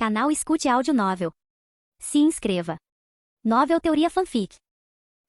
Canal Escute Áudio Novel. Se inscreva. Novel Teoria Fanfic.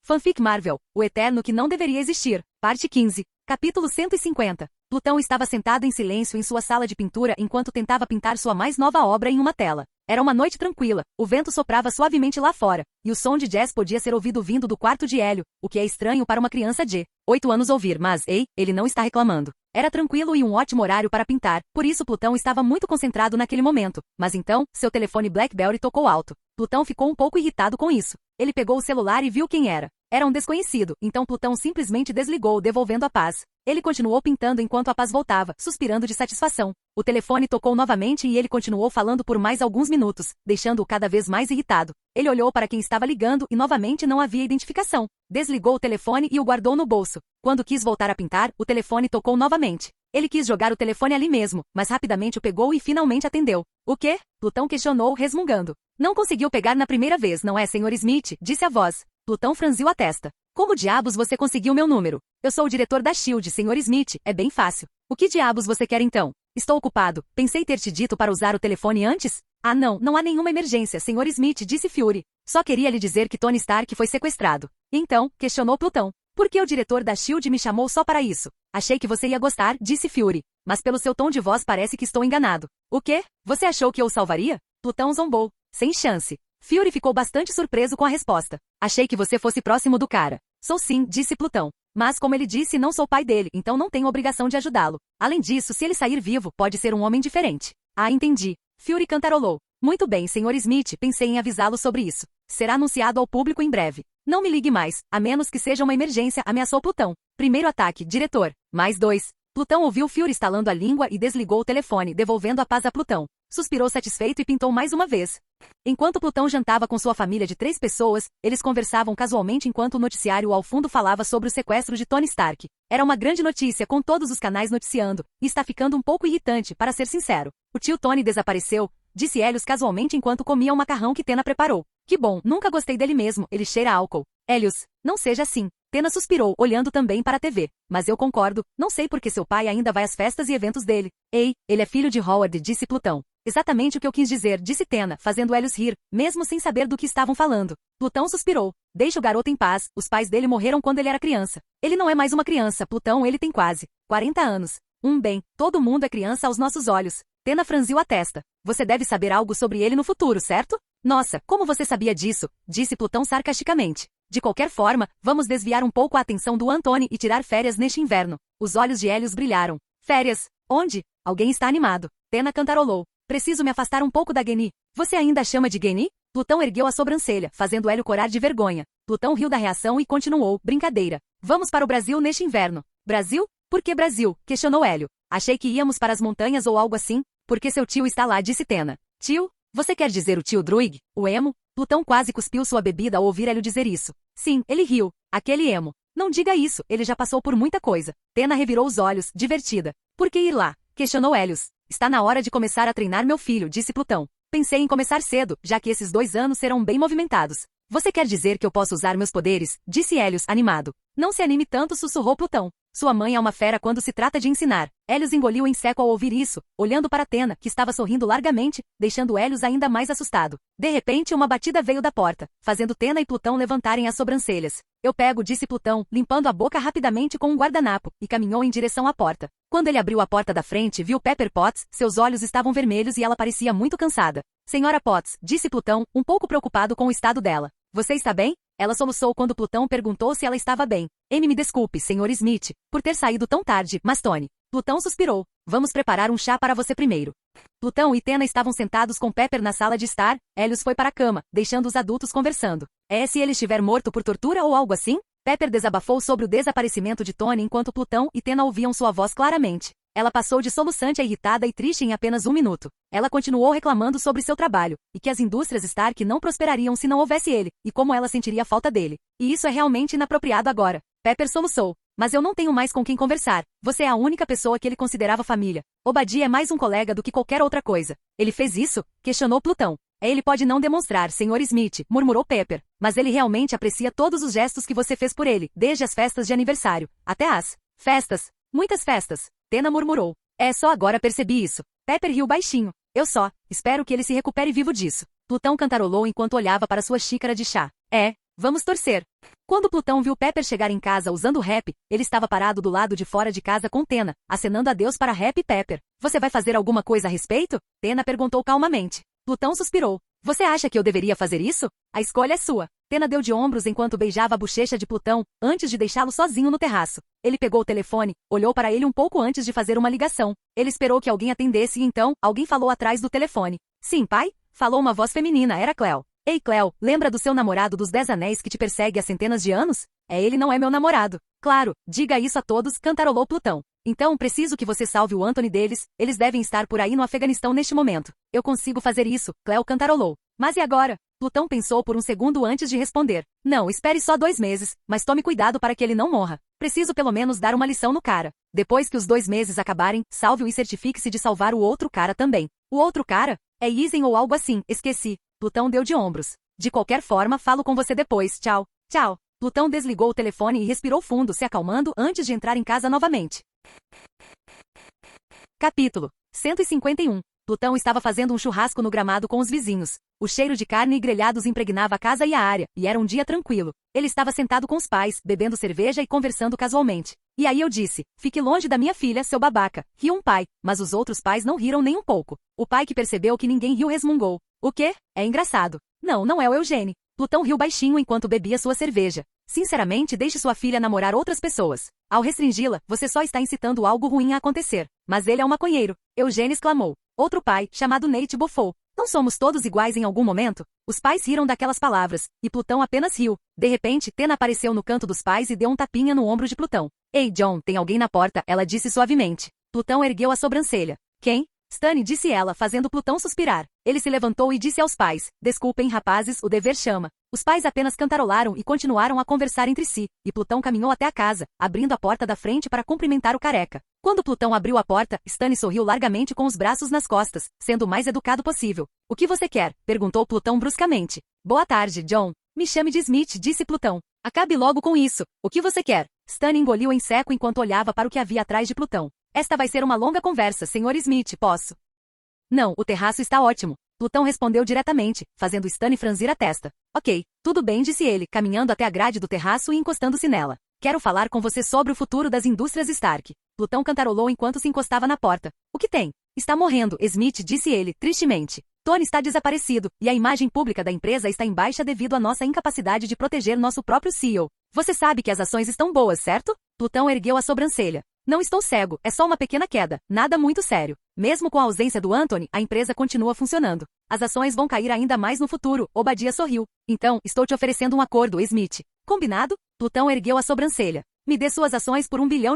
Fanfic Marvel, o eterno que não deveria existir, parte 15, capítulo 150. Plutão estava sentado em silêncio em sua sala de pintura enquanto tentava pintar sua mais nova obra em uma tela. Era uma noite tranquila, o vento soprava suavemente lá fora, e o som de jazz podia ser ouvido vindo do quarto de Hélio, o que é estranho para uma criança de 8 anos ouvir, mas, ei, ele não está reclamando. Era tranquilo e um ótimo horário para pintar, por isso Plutão estava muito concentrado naquele momento, mas então, seu telefone BlackBerry tocou alto. Plutão ficou um pouco irritado com isso. Ele pegou o celular e viu quem era. Era um desconhecido, então Plutão simplesmente desligou, devolvendo a paz. Ele continuou pintando enquanto a paz voltava, suspirando de satisfação. O telefone tocou novamente e ele continuou falando por mais alguns minutos, deixando-o cada vez mais irritado. Ele olhou para quem estava ligando e novamente não havia identificação. Desligou o telefone e o guardou no bolso. Quando quis voltar a pintar, o telefone tocou novamente. Ele quis jogar o telefone ali mesmo, mas rapidamente o pegou e finalmente atendeu. O quê? Plutão questionou, resmungando. Não conseguiu pegar na primeira vez, não é, Sr. Smith? Disse a voz. Plutão franziu a testa. Como diabos você conseguiu meu número? Eu sou o diretor da SHIELD, Sr. Smith, é bem fácil. O que diabos você quer então? Estou ocupado. Pensei ter te dito para usar o telefone antes? Ah não há nenhuma emergência, Sr. Smith, disse Fury. Só queria lhe dizer que Tony Stark foi sequestrado. Então, questionou Plutão. Por que o diretor da SHIELD me chamou só para isso? Achei que você ia gostar, disse Fury. Mas pelo seu tom de voz parece que estou enganado. O quê? Você achou que eu o salvaria? Plutão zombou. Sem chance. Fury ficou bastante surpreso com a resposta. Achei que você fosse próximo do cara. Sou sim, disse Plutão. Mas como ele disse, não sou pai dele, então não tenho obrigação de ajudá-lo. Além disso, se ele sair vivo, pode ser um homem diferente. Ah, entendi. Fury cantarolou. Muito bem, Sr. Smith, pensei em avisá-lo sobre isso. Será anunciado ao público em breve. Não me ligue mais, a menos que seja uma emergência, ameaçou Plutão. Primeiro ataque, diretor. Mais 2. Plutão ouviu Fury estalando a língua e desligou o telefone, devolvendo a paz a Plutão. Suspirou satisfeito e pintou mais uma vez. Enquanto Plutão jantava com sua família de 3 pessoas, eles conversavam casualmente enquanto o noticiário ao fundo falava sobre o sequestro de Tony Stark. Era uma grande notícia com todos os canais noticiando, e está ficando um pouco irritante, para ser sincero. O tio Tony desapareceu, disse Hélios casualmente enquanto comia o macarrão que Tena preparou. Que bom, nunca gostei dele mesmo, ele cheira a álcool. Hélios, não seja assim. Tena suspirou, olhando também para a TV. Mas eu concordo, não sei por que seu pai ainda vai às festas e eventos dele. Ei, ele é filho de Howard, disse Plutão. Exatamente o que eu quis dizer, disse Tena, fazendo Hélios rir, mesmo sem saber do que estavam falando. Plutão suspirou. Deixa o garoto em paz, os pais dele morreram quando ele era criança. Ele não é mais uma criança, Plutão, ele tem quase 40 anos. Bem, todo mundo é criança aos nossos olhos. Tena franziu a testa. Você deve saber algo sobre ele no futuro, certo? Nossa, como você sabia disso? Disse Plutão sarcasticamente. De qualquer forma, vamos desviar um pouco a atenção do Anthony e tirar férias neste inverno. Os olhos de Hélios brilharam. Férias? Onde? Alguém está animado. Tena cantarolou. Preciso me afastar um pouco da Geni. Você ainda a chama de Geni? Plutão ergueu a sobrancelha, fazendo Hélio corar de vergonha. Plutão riu da reação e continuou. Brincadeira. Vamos para o Brasil neste inverno. Brasil? Por que Brasil? Questionou Hélio. Achei que íamos para as montanhas ou algo assim. Porque seu tio está lá, disse Tena. Tio? Você quer dizer o tio Druig? O emo? Plutão quase cuspiu sua bebida ao ouvir Hélio dizer isso. Sim, ele riu. Aquele emo. Não diga isso, ele já passou por muita coisa. Tena revirou os olhos, divertida. Por que ir lá? Questionou Hélios. Está na hora de começar a treinar meu filho, disse Plutão. Pensei em começar cedo, já que esses 2 anos serão bem movimentados. Você quer dizer que eu posso usar meus poderes? Disse Hélios, animado. Não se anime tanto, sussurrou Plutão. Sua mãe é uma fera quando se trata de ensinar. Hélios engoliu em seco ao ouvir isso, olhando para Tena, que estava sorrindo largamente, deixando Hélios ainda mais assustado. De repente, uma batida veio da porta, fazendo Tena e Plutão levantarem as sobrancelhas. Eu pego, disse Plutão, limpando a boca rapidamente com um guardanapo, e caminhou em direção à porta. Quando ele abriu a porta da frente, viu Pepper Potts, seus olhos estavam vermelhos e ela parecia muito cansada. Senhora Potts, disse Plutão, um pouco preocupado com o estado dela. Você está bem? Ela soluçou quando Plutão perguntou se ela estava bem. Me desculpe, Sr. Smith, por ter saído tão tarde, mas Tony. Plutão suspirou. Vamos preparar um chá para você primeiro. Plutão e Tena estavam sentados com Pepper na sala de estar. Hélios foi para a cama, deixando os adultos conversando. É se ele estiver morto por tortura ou algo assim? Pepper desabafou sobre o desaparecimento de Tony enquanto Plutão e Tena ouviam sua voz claramente. Ela passou de soluçante a irritada e triste em apenas 1 minuto. Ela continuou reclamando sobre seu trabalho, e que as indústrias Stark não prosperariam se não houvesse ele, e como ela sentiria falta dele. E isso é realmente inapropriado agora. Pepper soluçou. Mas eu não tenho mais com quem conversar. Você é a única pessoa que ele considerava família. Obadiah é mais um colega do que qualquer outra coisa. Ele fez isso? Questionou Plutão. Ele pode não demonstrar, Sr. Smith, murmurou Pepper. Mas ele realmente aprecia todos os gestos que você fez por ele, desde as festas de aniversário, até as festas. Muitas festas. Tena murmurou. É só agora percebi isso. Pepper riu baixinho. Eu só espero que ele se recupere vivo disso. Plutão cantarolou enquanto olhava para sua xícara de chá. Vamos torcer. Quando Plutão viu Pepper chegar em casa usando o rap, ele estava parado do lado de fora de casa com Tena, acenando adeus para Rap e Pepper. Você vai fazer alguma coisa a respeito? Tena perguntou calmamente. Plutão suspirou. Você acha que eu deveria fazer isso? A escolha é sua. Tena deu de ombros enquanto beijava a bochecha de Plutão, antes de deixá-lo sozinho no terraço. Ele pegou o telefone, olhou para ele um pouco antes de fazer uma ligação. Ele esperou que alguém atendesse e então, alguém falou atrás do telefone. Sim, pai? Falou uma voz feminina, era Cleo. Ei, Cleo, lembra do seu namorado dos 10 anéis que te persegue há centenas de anos? Ele não é meu namorado. Claro, diga isso a todos, cantarolou Plutão. Então preciso que você salve o Anthony deles, eles devem estar por aí no Afeganistão neste momento. Eu consigo fazer isso, Cleo cantarolou. Mas e agora? Plutão pensou por um segundo antes de responder. Não, espere só 2 meses, mas tome cuidado para que ele não morra. Preciso pelo menos dar uma lição no cara. Depois que os 2 meses acabarem, salve-o e certifique-se de salvar o outro cara também. O outro cara? É Isen ou algo assim, esqueci. Plutão deu de ombros. De qualquer forma, falo com você depois, tchau. Tchau. Plutão desligou o telefone e respirou fundo, se acalmando antes de entrar em casa novamente. Capítulo 151. Plutão estava fazendo um churrasco no gramado com os vizinhos. O cheiro de carne e grelhados impregnava a casa e a área, e era um dia tranquilo. Ele estava sentado com os pais, bebendo cerveja e conversando casualmente. E aí eu disse, fique longe da minha filha, seu babaca. Riu um pai, mas os outros pais não riram nem um pouco. O pai que percebeu que ninguém riu resmungou. O quê? É engraçado. Não, não é o Eugênio. Plutão riu baixinho enquanto bebia sua cerveja. Sinceramente, deixe sua filha namorar outras pessoas. Ao restringi-la, você só está incitando algo ruim a acontecer. Mas ele é um maconheiro. Eugênio exclamou. Outro pai, chamado Nate, bofou. Não somos todos iguais em algum momento? Os pais riram daquelas palavras, e Plutão apenas riu. De repente, Tena apareceu no canto dos pais e deu um tapinha no ombro de Plutão. Ei, John, tem alguém na porta, ela disse suavemente. Plutão ergueu a sobrancelha. Quem? Stanny, disse ela, fazendo Plutão suspirar. Ele se levantou e disse aos pais, desculpem, rapazes, o dever chama. Os pais apenas cantarolaram e continuaram a conversar entre si, e Plutão caminhou até a casa, abrindo a porta da frente para cumprimentar o careca. Quando Plutão abriu a porta, Stanny sorriu largamente com os braços nas costas, sendo o mais educado possível. O que você quer? Perguntou Plutão bruscamente. Boa tarde, John. Me chame de Smith, disse Plutão. Acabe logo com isso. O que você quer? Stanny engoliu em seco enquanto olhava para o que havia atrás de Plutão. Esta vai ser uma longa conversa, Sr. Smith, posso? Não, o terraço está ótimo. Plutão respondeu diretamente, fazendo Stanny franzir a testa. Ok, tudo bem, disse ele, caminhando até a grade do terraço e encostando-se nela. Quero falar com você sobre o futuro das indústrias Stark. Plutão cantarolou enquanto se encostava na porta. O que tem? Está morrendo, Smith, disse ele, tristemente. Tony está desaparecido, e a imagem pública da empresa está em baixa devido à nossa incapacidade de proteger nosso próprio CEO. Você sabe que as ações estão boas, certo? Plutão ergueu a sobrancelha. Não estou cego, é só uma pequena queda, nada muito sério. Mesmo com a ausência do Anthony, a empresa continua funcionando. As ações vão cair ainda mais no futuro, Obadiah sorriu. Então, estou te oferecendo um acordo, Smith. Combinado? Plutão ergueu a sobrancelha. Me dê suas ações por $1 bilhão,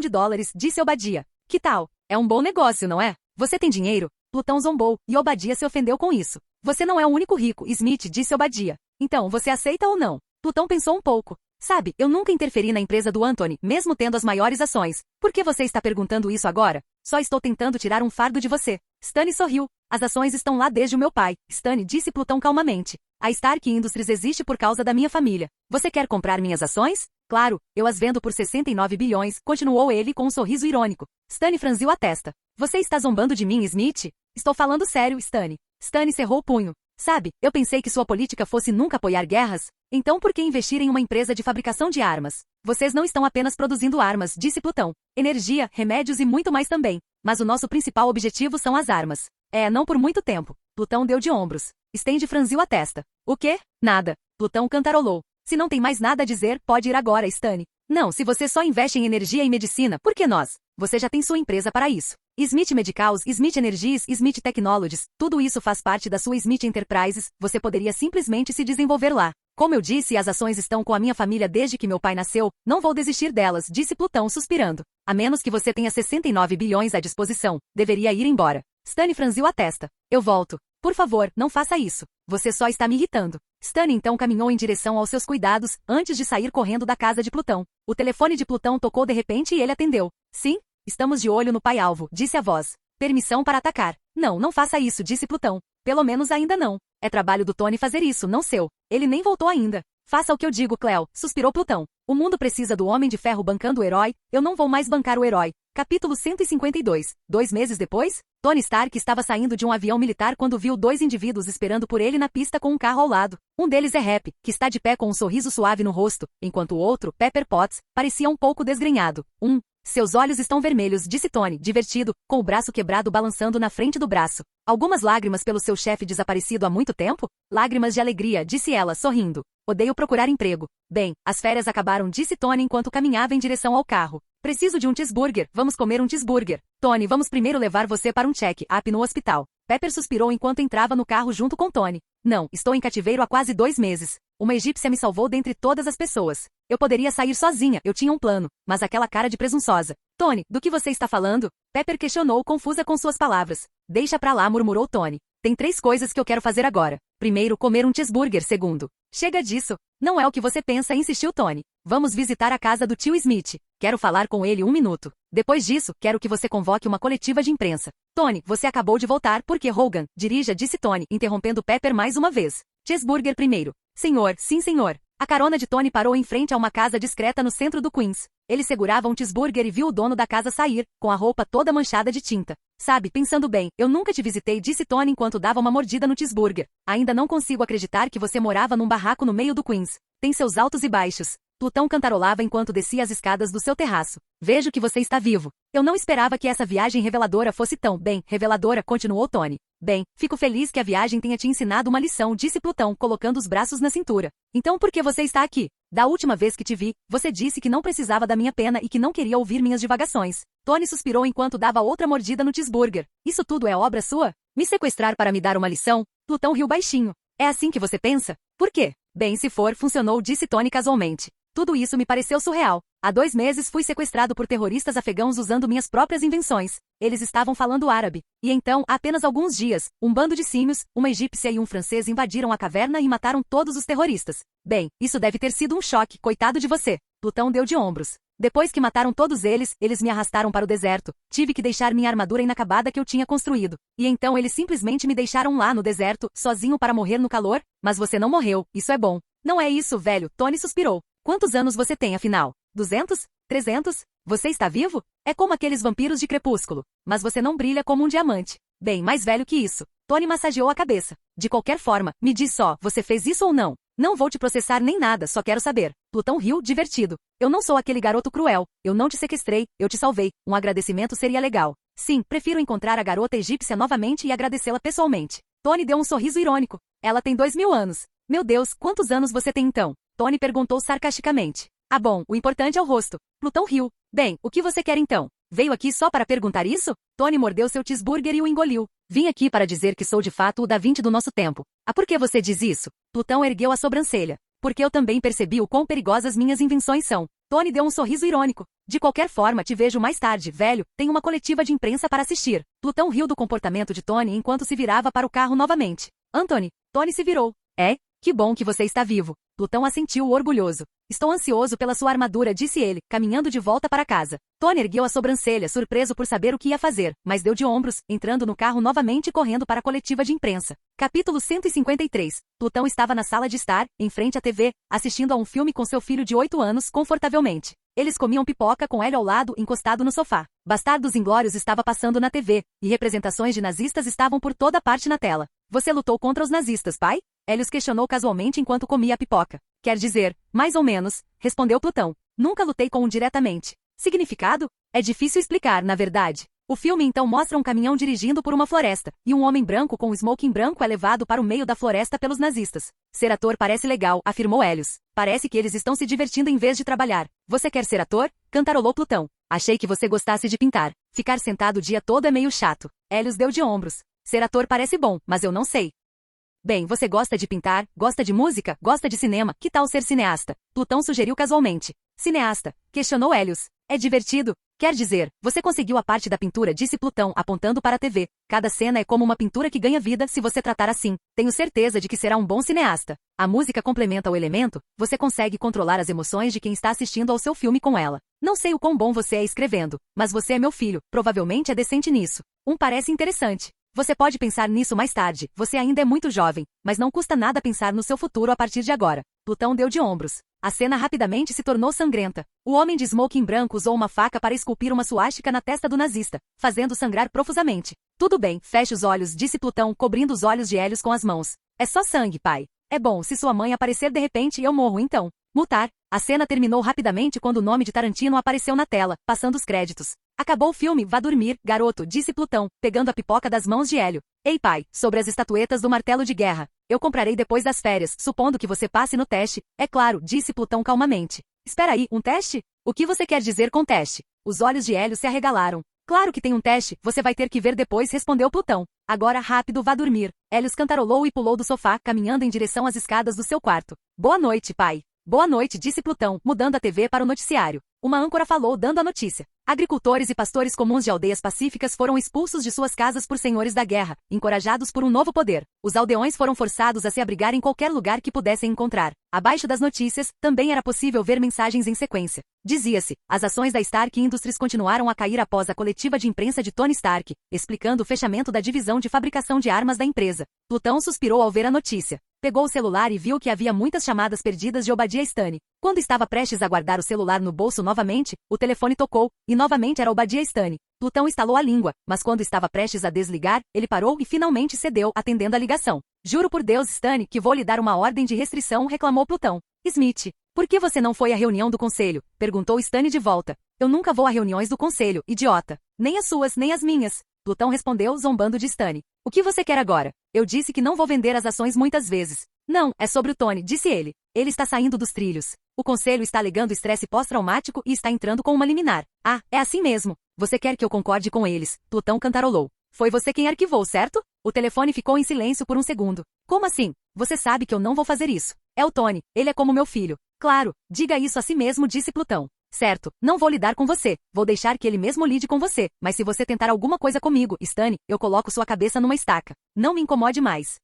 disse Obadiah. Que tal? É um bom negócio, não é? Você tem dinheiro? Plutão zombou, e Obadiah se ofendeu com isso. Você não é o único rico, Smith, disse Obadiah. Então, você aceita ou não? Plutão pensou um pouco. Sabe, eu nunca interferi na empresa do Anthony, mesmo tendo as maiores ações. Por que você está perguntando isso agora? Só estou tentando tirar um fardo de você. Stanny sorriu. As ações estão lá desde o meu pai, Stanny, disse Plutão calmamente. A Stark Industries existe por causa da minha família. Você quer comprar minhas ações? Claro, eu as vendo por 69 bilhões, continuou ele com um sorriso irônico. Stanny franziu a testa. Você está zombando de mim, Smith? Estou falando sério, Stanny. Stanny cerrou o punho. Sabe, eu pensei que sua política fosse nunca apoiar guerras. Então por que investir em uma empresa de fabricação de armas? Vocês não estão apenas produzindo armas, disse Plutão. Energia, remédios e muito mais também. Mas o nosso principal objetivo são as armas. Não por muito tempo. Plutão deu de ombros. Stanny franziu a testa. O quê? Nada. Plutão cantarolou. Se não tem mais nada a dizer, pode ir agora, Stanny. Não, se você só investe em energia e medicina, por que nós? Você já tem sua empresa para isso. Smith Medicals, Smith Energies, Smith Technologies, tudo isso faz parte da sua Smith Enterprises, você poderia simplesmente se desenvolver lá. Como eu disse, as ações estão com a minha família desde que meu pai nasceu, não vou desistir delas, disse Plutão suspirando. A menos que você tenha 69 bilhões à disposição, deveria ir embora. Stanny franziu a testa. Eu volto. Por favor, não faça isso. Você só está me irritando. Stanny então caminhou em direção aos seus cuidados, antes de sair correndo da casa de Plutão. O telefone de Plutão tocou de repente e ele atendeu. Sim? Estamos de olho no pai-alvo, disse a voz. Permissão para atacar. Não, não faça isso, disse Plutão. Pelo menos ainda não. É trabalho do Tony fazer isso, não seu. Ele nem voltou ainda. Faça o que eu digo, Cleo, suspirou Plutão. O mundo precisa do Homem de Ferro bancando o herói, eu não vou mais bancar o herói. Capítulo 152. 2 meses depois, Tony Stark estava saindo de um avião militar quando viu 2 indivíduos esperando por ele na pista com um carro ao lado. Um deles é Happy, que está de pé com um sorriso suave no rosto, enquanto o outro, Pepper Potts, parecia um pouco desgrenhado. Seus olhos estão vermelhos, disse Tony, divertido, com o braço quebrado balançando na frente do braço. Algumas lágrimas pelo seu chefe desaparecido há muito tempo? Lágrimas de alegria, disse ela, sorrindo. Odeio procurar emprego. Bem, as férias acabaram, disse Tony enquanto caminhava em direção ao carro. Preciso de um cheeseburger, vamos comer um cheeseburger. Tony, vamos primeiro levar você para um check-up no hospital. Pepper suspirou enquanto entrava no carro junto com Tony. Não, estou em cativeiro há quase 2 meses. Uma egípcia me salvou dentre todas as pessoas. Eu poderia sair sozinha, eu tinha um plano, mas aquela cara de presunçosa. Tony, do que você está falando? Pepper questionou, confusa com suas palavras. Deixa pra lá, murmurou Tony. Tem 3 coisas que eu quero fazer agora. Primeiro, comer um cheeseburger. Segundo, chega disso. Não é o que você pensa, insistiu Tony. Vamos visitar a casa do tio Smith. Quero falar com ele 1 minuto. Depois disso, quero que você convoque uma coletiva de imprensa. Tony, você acabou de voltar porque Hogan, dirija, disse Tony, interrompendo Pepper mais uma vez. Cheeseburger primeiro. Senhor, sim senhor. A carona de Tony parou em frente a uma casa discreta no centro do Queens. Ele segurava um cheeseburger e viu o dono da casa sair, com a roupa toda manchada de tinta. Sabe, pensando bem, eu nunca te visitei, disse Tony enquanto dava uma mordida no cheeseburger. Ainda não consigo acreditar que você morava num barraco no meio do Queens. Tem seus altos e baixos. Plutão cantarolava enquanto descia as escadas do seu terraço. Vejo que você está vivo. Eu não esperava que essa viagem reveladora fosse tão bem reveladora, continuou Tony. Bem, fico feliz que a viagem tenha te ensinado uma lição, disse Plutão, colocando os braços na cintura. Então por que você está aqui? Da última vez que te vi, você disse que não precisava da minha pena e que não queria ouvir minhas divagações. Tony suspirou enquanto dava outra mordida no cheeseburger. Isso tudo é obra sua? Me sequestrar para me dar uma lição? Plutão riu baixinho. É assim que você pensa? Por quê? Bem, se for, funcionou, disse Tony casualmente. Tudo isso me pareceu surreal. Há 2 meses fui sequestrado por terroristas afegãos usando minhas próprias invenções. Eles estavam falando árabe. E então, há apenas alguns dias, um bando de símios, uma egípcia e um francês invadiram a caverna e mataram todos os terroristas. Bem, isso deve ter sido um choque, coitado de você. Plutão deu de ombros. Depois que mataram todos eles me arrastaram para o deserto. Tive que deixar minha armadura inacabada que eu tinha construído. E então eles simplesmente me deixaram lá no deserto, sozinho para morrer no calor? Mas você não morreu, isso é bom. Não é isso, velho, Tony suspirou. Quantos anos você tem, afinal? 200? 300? Você está vivo? É como aqueles vampiros de Crepúsculo. Mas você não brilha como um diamante. Bem, mais velho que isso. Tony massageou a cabeça. De qualquer forma, me diz só, você fez isso ou não? Não vou te processar nem nada, só quero saber. Plutão riu, divertido. Eu não sou aquele garoto cruel. Eu não te sequestrei, eu te salvei. Um agradecimento seria legal. Sim, prefiro encontrar a garota egípcia novamente e agradecê-la pessoalmente. Tony deu um sorriso irônico. Ela tem 2000 anos. Meu Deus, quantos anos você tem então? Tony perguntou sarcasticamente. Ah bom, o importante é o rosto. Plutão riu. Bem, o que você quer então? Veio aqui só para perguntar isso? Tony mordeu seu cheeseburger e o engoliu. Vim aqui para dizer que sou de fato o Da Vinci do nosso tempo. Ah, por que você diz isso? Plutão ergueu a sobrancelha. Porque eu também percebi o quão perigosas minhas invenções são. Tony deu um sorriso irônico. De qualquer forma, te vejo mais tarde, velho. Tem uma coletiva de imprensa para assistir. Plutão riu do comportamento de Tony enquanto se virava para o carro novamente. Anthony. Tony se virou. É? Que bom que você está vivo. Plutão assentiu orgulhoso. Estou ansioso pela sua armadura, disse ele, caminhando de volta para casa. Tony ergueu a sobrancelha, surpreso por saber o que ia fazer, mas deu de ombros, entrando no carro novamente e correndo para a coletiva de imprensa. Capítulo 153. Plutão estava na sala de estar, em frente à TV, assistindo a um filme com seu filho de 8 anos, confortavelmente. Eles comiam pipoca com ele ao lado, encostado no sofá. Bastardos Inglórios estava passando na TV, e representações de nazistas estavam por toda parte na tela. Você lutou contra os nazistas, pai? Helios questionou casualmente enquanto comia a pipoca. Quer dizer, mais ou menos, respondeu Plutão. Nunca lutei com um diretamente. Significado? É difícil explicar, na verdade. O filme então mostra um caminhão dirigindo por uma floresta, e um homem branco com um smoking branco é levado para o meio da floresta pelos nazistas. Ser ator parece legal, afirmou Helios. Parece que eles estão se divertindo em vez de trabalhar. Você quer ser ator? Cantarolou Plutão. Achei que você gostasse de pintar. Ficar sentado o dia todo é meio chato. Helios deu de ombros. Ser ator parece bom, mas eu não sei. Bem, você gosta de pintar, gosta de música, gosta de cinema, que tal ser cineasta? Plutão sugeriu casualmente. Cineasta, questionou Helios. É divertido? Quer dizer, você conseguiu a parte da pintura, disse Plutão, apontando para a TV. Cada cena é como uma pintura que ganha vida se você tratar assim. Tenho certeza de que será um bom cineasta. A música complementa o elemento, você consegue controlar as emoções de quem está assistindo ao seu filme com ela. Não sei o quão bom você é escrevendo, mas você é meu filho, provavelmente é decente nisso. Parece interessante. Você pode pensar nisso mais tarde, você ainda é muito jovem, mas não custa nada pensar no seu futuro a partir de agora. Plutão deu de ombros. A cena rapidamente se tornou sangrenta. O homem de smoking branco usou uma faca para esculpir uma suástica na testa do nazista, fazendo sangrar profusamente. Tudo bem, feche os olhos, disse Plutão, cobrindo os olhos de Hélios com as mãos. É só sangue, pai. É bom, se sua mãe aparecer de repente eu morro então. Mutar. A cena terminou rapidamente quando o nome de Tarantino apareceu na tela, passando os créditos. Acabou o filme, vá dormir, garoto, disse Plutão, pegando a pipoca das mãos de Hélio. Ei pai, sobre as estatuetas do martelo de guerra. Eu comprarei depois das férias, supondo que você passe no teste. É claro, disse Plutão calmamente. Espera aí, um teste? O que você quer dizer com teste? Os olhos de Hélio se arregalaram. Claro que tem um teste, você vai ter que ver depois, respondeu Plutão. Agora rápido, vá dormir. Hélios cantarolou e pulou do sofá, caminhando em direção às escadas do seu quarto. Boa noite, pai. Boa noite, disse Plutão, mudando a TV para o noticiário. Uma âncora falou dando a notícia. Agricultores e pastores comuns de aldeias pacíficas foram expulsos de suas casas por senhores da guerra, encorajados por um novo poder. Os aldeões foram forçados a se abrigar em qualquer lugar que pudessem encontrar. Abaixo das notícias, também era possível ver mensagens em sequência. Dizia-se, as ações da Stark Industries continuaram a cair após a coletiva de imprensa de Tony Stark, explicando o fechamento da divisão de fabricação de armas da empresa. Plutão suspirou ao ver a notícia. Pegou o celular e viu que havia muitas chamadas perdidas de Obadiah Stane. Quando estava prestes a guardar o celular no bolso novamente, o telefone tocou, e novamente era Obadiah Stane. Plutão estalou a língua, mas quando estava prestes a desligar, ele parou e finalmente cedeu, atendendo a ligação. Juro por Deus, Stane, que vou lhe dar uma ordem de restrição, reclamou Plutão. Smith, por que você não foi à reunião do conselho? Perguntou Stane de volta. Eu nunca vou a reuniões do conselho, idiota. Nem as suas, nem as minhas. Plutão respondeu, zombando de Stane. O que você quer agora? Eu disse que não vou vender as ações muitas vezes. Não, é sobre o Tony, disse ele. Ele está saindo dos trilhos. O conselho está alegando estresse pós-traumático e está entrando com uma liminar. Ah, é assim mesmo. Você quer que eu concorde com eles? Plutão cantarolou. Foi você quem arquivou, certo? O telefone ficou em silêncio por um segundo. Como assim? Você sabe que eu não vou fazer isso. É o Tony, ele é como meu filho. Claro, diga isso a si mesmo, disse Plutão. Certo, não vou lidar com você, vou deixar que ele mesmo lide com você, mas se você tentar alguma coisa comigo, Stane, eu coloco sua cabeça numa estaca. Não me incomode mais.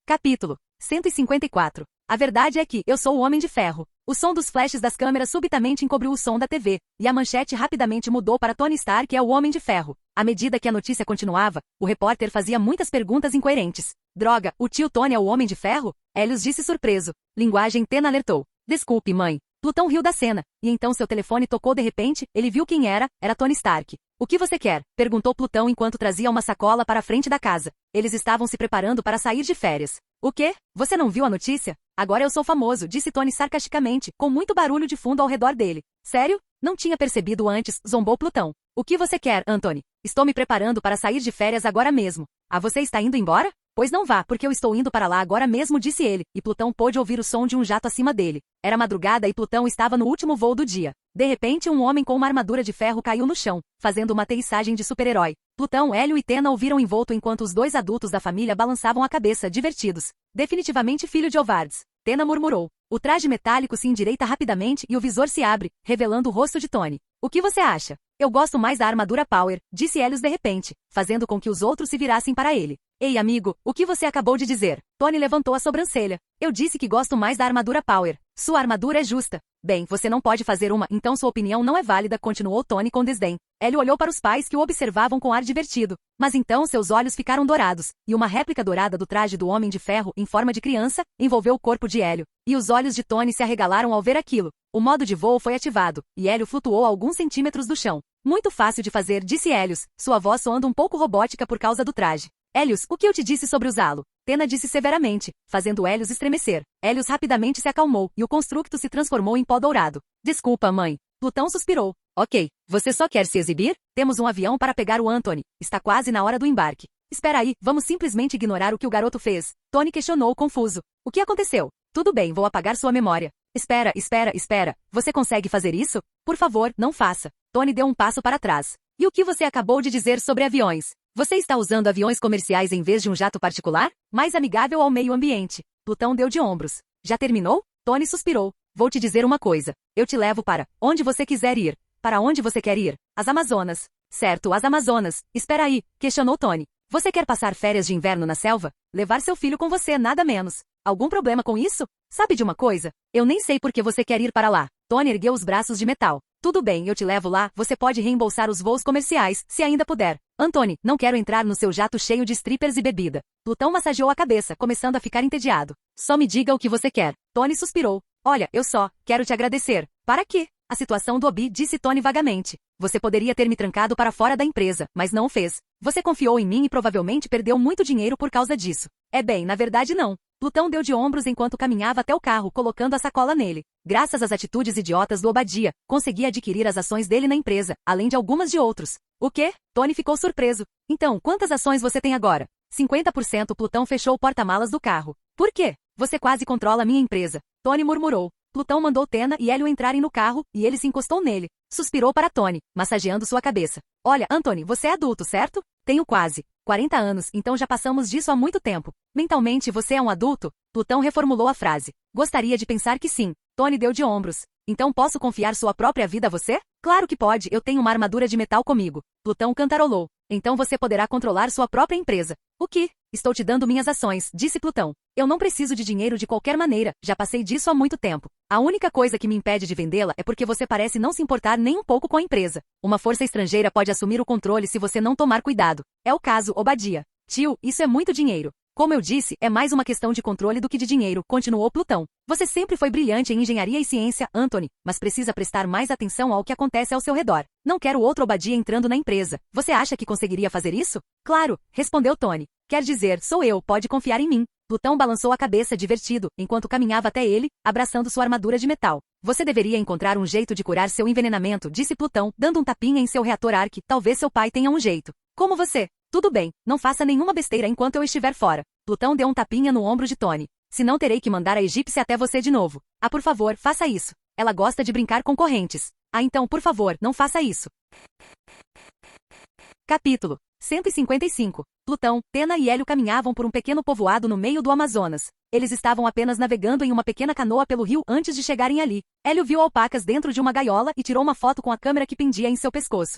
Capítulo 154. A verdade é que eu sou o Homem de Ferro. O som dos flashes das câmeras subitamente encobriu o som da TV, e a manchete rapidamente mudou para Tony Stark é o Homem de Ferro. À medida que a notícia continuava, o repórter fazia muitas perguntas incoerentes. Droga, o tio Tony é o Homem de Ferro? Hélios disse surpreso. Linguagem Tena alertou. Desculpe, mãe. Plutão riu da cena, e então seu telefone tocou de repente, ele viu quem era Tony Stark. O que você quer? Perguntou Plutão enquanto trazia uma sacola para a frente da casa. Eles estavam se preparando para sair de férias. O quê? Você não viu a notícia? Agora eu sou famoso, disse Tony sarcasticamente, com muito barulho de fundo ao redor dele. Sério? Não tinha percebido antes, zombou Plutão. O que você quer, Anthony? Estou me preparando para sair de férias agora mesmo. Ah, você está indo embora? Pois não vá, porque eu estou indo para lá agora mesmo, disse ele, e Plutão pôde ouvir o som de um jato acima dele. Era madrugada e Plutão estava no último voo do dia. De repente um homem com uma armadura de ferro caiu no chão, fazendo uma aterrissagem de super-herói. Plutão, Hélio e Tena o viram envolto enquanto os dois adultos da família balançavam a cabeça, divertidos. Definitivamente filho de Ovards. Tena murmurou. O traje metálico se endireita rapidamente e o visor se abre, revelando o rosto de Tony. O que você acha? Eu gosto mais da armadura Power, disse Hélios de repente, fazendo com que os outros se virassem para ele. Ei, amigo, o que você acabou de dizer? Tony levantou a sobrancelha. Eu disse que gosto mais da armadura Power. Sua armadura é justa. Bem, você não pode fazer uma, então sua opinião não é válida, continuou Tony com desdém. Hélio olhou para os pais que o observavam com ar divertido. Mas então seus olhos ficaram dourados, e uma réplica dourada do traje do Homem de Ferro, em forma de criança, envolveu o corpo de Hélio. E os olhos de Tony se arregalaram ao ver aquilo. O modo de voo foi ativado, e Hélio flutuou a alguns centímetros do chão. Muito fácil de fazer, disse Hélios, sua voz soando um pouco robótica por causa do traje. Hélios, o que eu te disse sobre usá-lo? Tena disse severamente, fazendo Hélios estremecer. Hélios rapidamente se acalmou, e o construto se transformou em pó dourado. Desculpa, mãe. Plutão suspirou. Ok, você só quer se exibir? Temos um avião para pegar o Anthony. Está quase na hora do embarque. Espera aí, vamos simplesmente ignorar o que o garoto fez. Tony questionou confuso. O que aconteceu? Tudo bem, vou apagar sua memória. Espera. Você consegue fazer isso? Por favor, não faça. Tony deu um passo para trás. E o que você acabou de dizer sobre aviões? Você está usando aviões comerciais em vez de um jato particular? Mais amigável ao meio ambiente. Plutão deu de ombros. Já terminou? Tony suspirou. Vou te dizer uma coisa. Eu te levo para onde você quiser ir. Para onde você quer ir? As Amazonas. Certo, as Amazonas. Espera aí, questionou Tony. Você quer passar férias de inverno na selva? Levar seu filho com você, nada menos. Algum problema com isso? Sabe de uma coisa? Eu nem sei por que você quer ir para lá. Tony ergueu os braços de metal. Tudo bem, eu te levo lá, você pode reembolsar os voos comerciais, se ainda puder. Anthony, não quero entrar no seu jato cheio de strippers e bebida. Plutão massageou a cabeça, começando a ficar entediado. Só me diga o que você quer. Tony suspirou. Olha, eu só quero te agradecer. Para quê? A situação do Obi, disse Tony vagamente. Você poderia ter me trancado para fora da empresa, mas não o fez. Você confiou em mim e provavelmente perdeu muito dinheiro por causa disso. É bem, na verdade não. Plutão deu de ombros enquanto caminhava até o carro, colocando a sacola nele. Graças às atitudes idiotas do Obadia, consegui adquirir as ações dele na empresa, além de algumas de outros. O quê? Tony ficou surpreso. Então, quantas ações você tem agora? 50%. Plutão fechou o porta-malas do carro. Por quê? Você quase controla minha empresa. Tony murmurou. Plutão mandou Tena e Hélio entrarem no carro, e ele se encostou nele. Suspirou para Tony, massageando sua cabeça. Olha, Anthony, você é adulto, certo? Tenho quase 40 anos, então já passamos disso há muito tempo. Mentalmente você é um adulto? Plutão reformulou a frase. Gostaria de pensar que sim. Tony deu de ombros. Então posso confiar sua própria vida a você? Claro que pode, eu tenho uma armadura de metal comigo. Plutão cantarolou. Então você poderá controlar sua própria empresa. O que? Estou te dando minhas ações, disse Plutão. Eu não preciso de dinheiro de qualquer maneira, já passei disso há muito tempo. A única coisa que me impede de vendê-la é porque você parece não se importar nem um pouco com a empresa. Uma força estrangeira pode assumir o controle se você não tomar cuidado. É o caso, Obadia. Tio, isso é muito dinheiro. Como eu disse, é mais uma questão de controle do que de dinheiro, continuou Plutão. Você sempre foi brilhante em engenharia e ciência, Anthony, mas precisa prestar mais atenção ao que acontece ao seu redor. Não quero outro Obadia entrando na empresa. Você acha que conseguiria fazer isso? Claro, respondeu Tony. Quer dizer, sou eu, pode confiar em mim. Plutão balançou a cabeça divertido, enquanto caminhava até ele, abraçando sua armadura de metal. Você deveria encontrar um jeito de curar seu envenenamento, disse Plutão, dando um tapinha em seu reator Arc. Talvez seu pai tenha um jeito. Como você? Tudo bem, não faça nenhuma besteira enquanto eu estiver fora. Plutão deu um tapinha no ombro de Tony. Senão terei que mandar a egípcia até você de novo. Ah, por favor, faça isso. Ela gosta de brincar com correntes. Ah, então, por favor, não faça isso. Capítulo 155. Plutão, Tena e Hélio caminhavam por um pequeno povoado no meio do Amazonas. Eles estavam apenas navegando em uma pequena canoa pelo rio antes de chegarem ali. Hélio viu alpacas dentro de uma gaiola e tirou uma foto com a câmera que pendia em seu pescoço.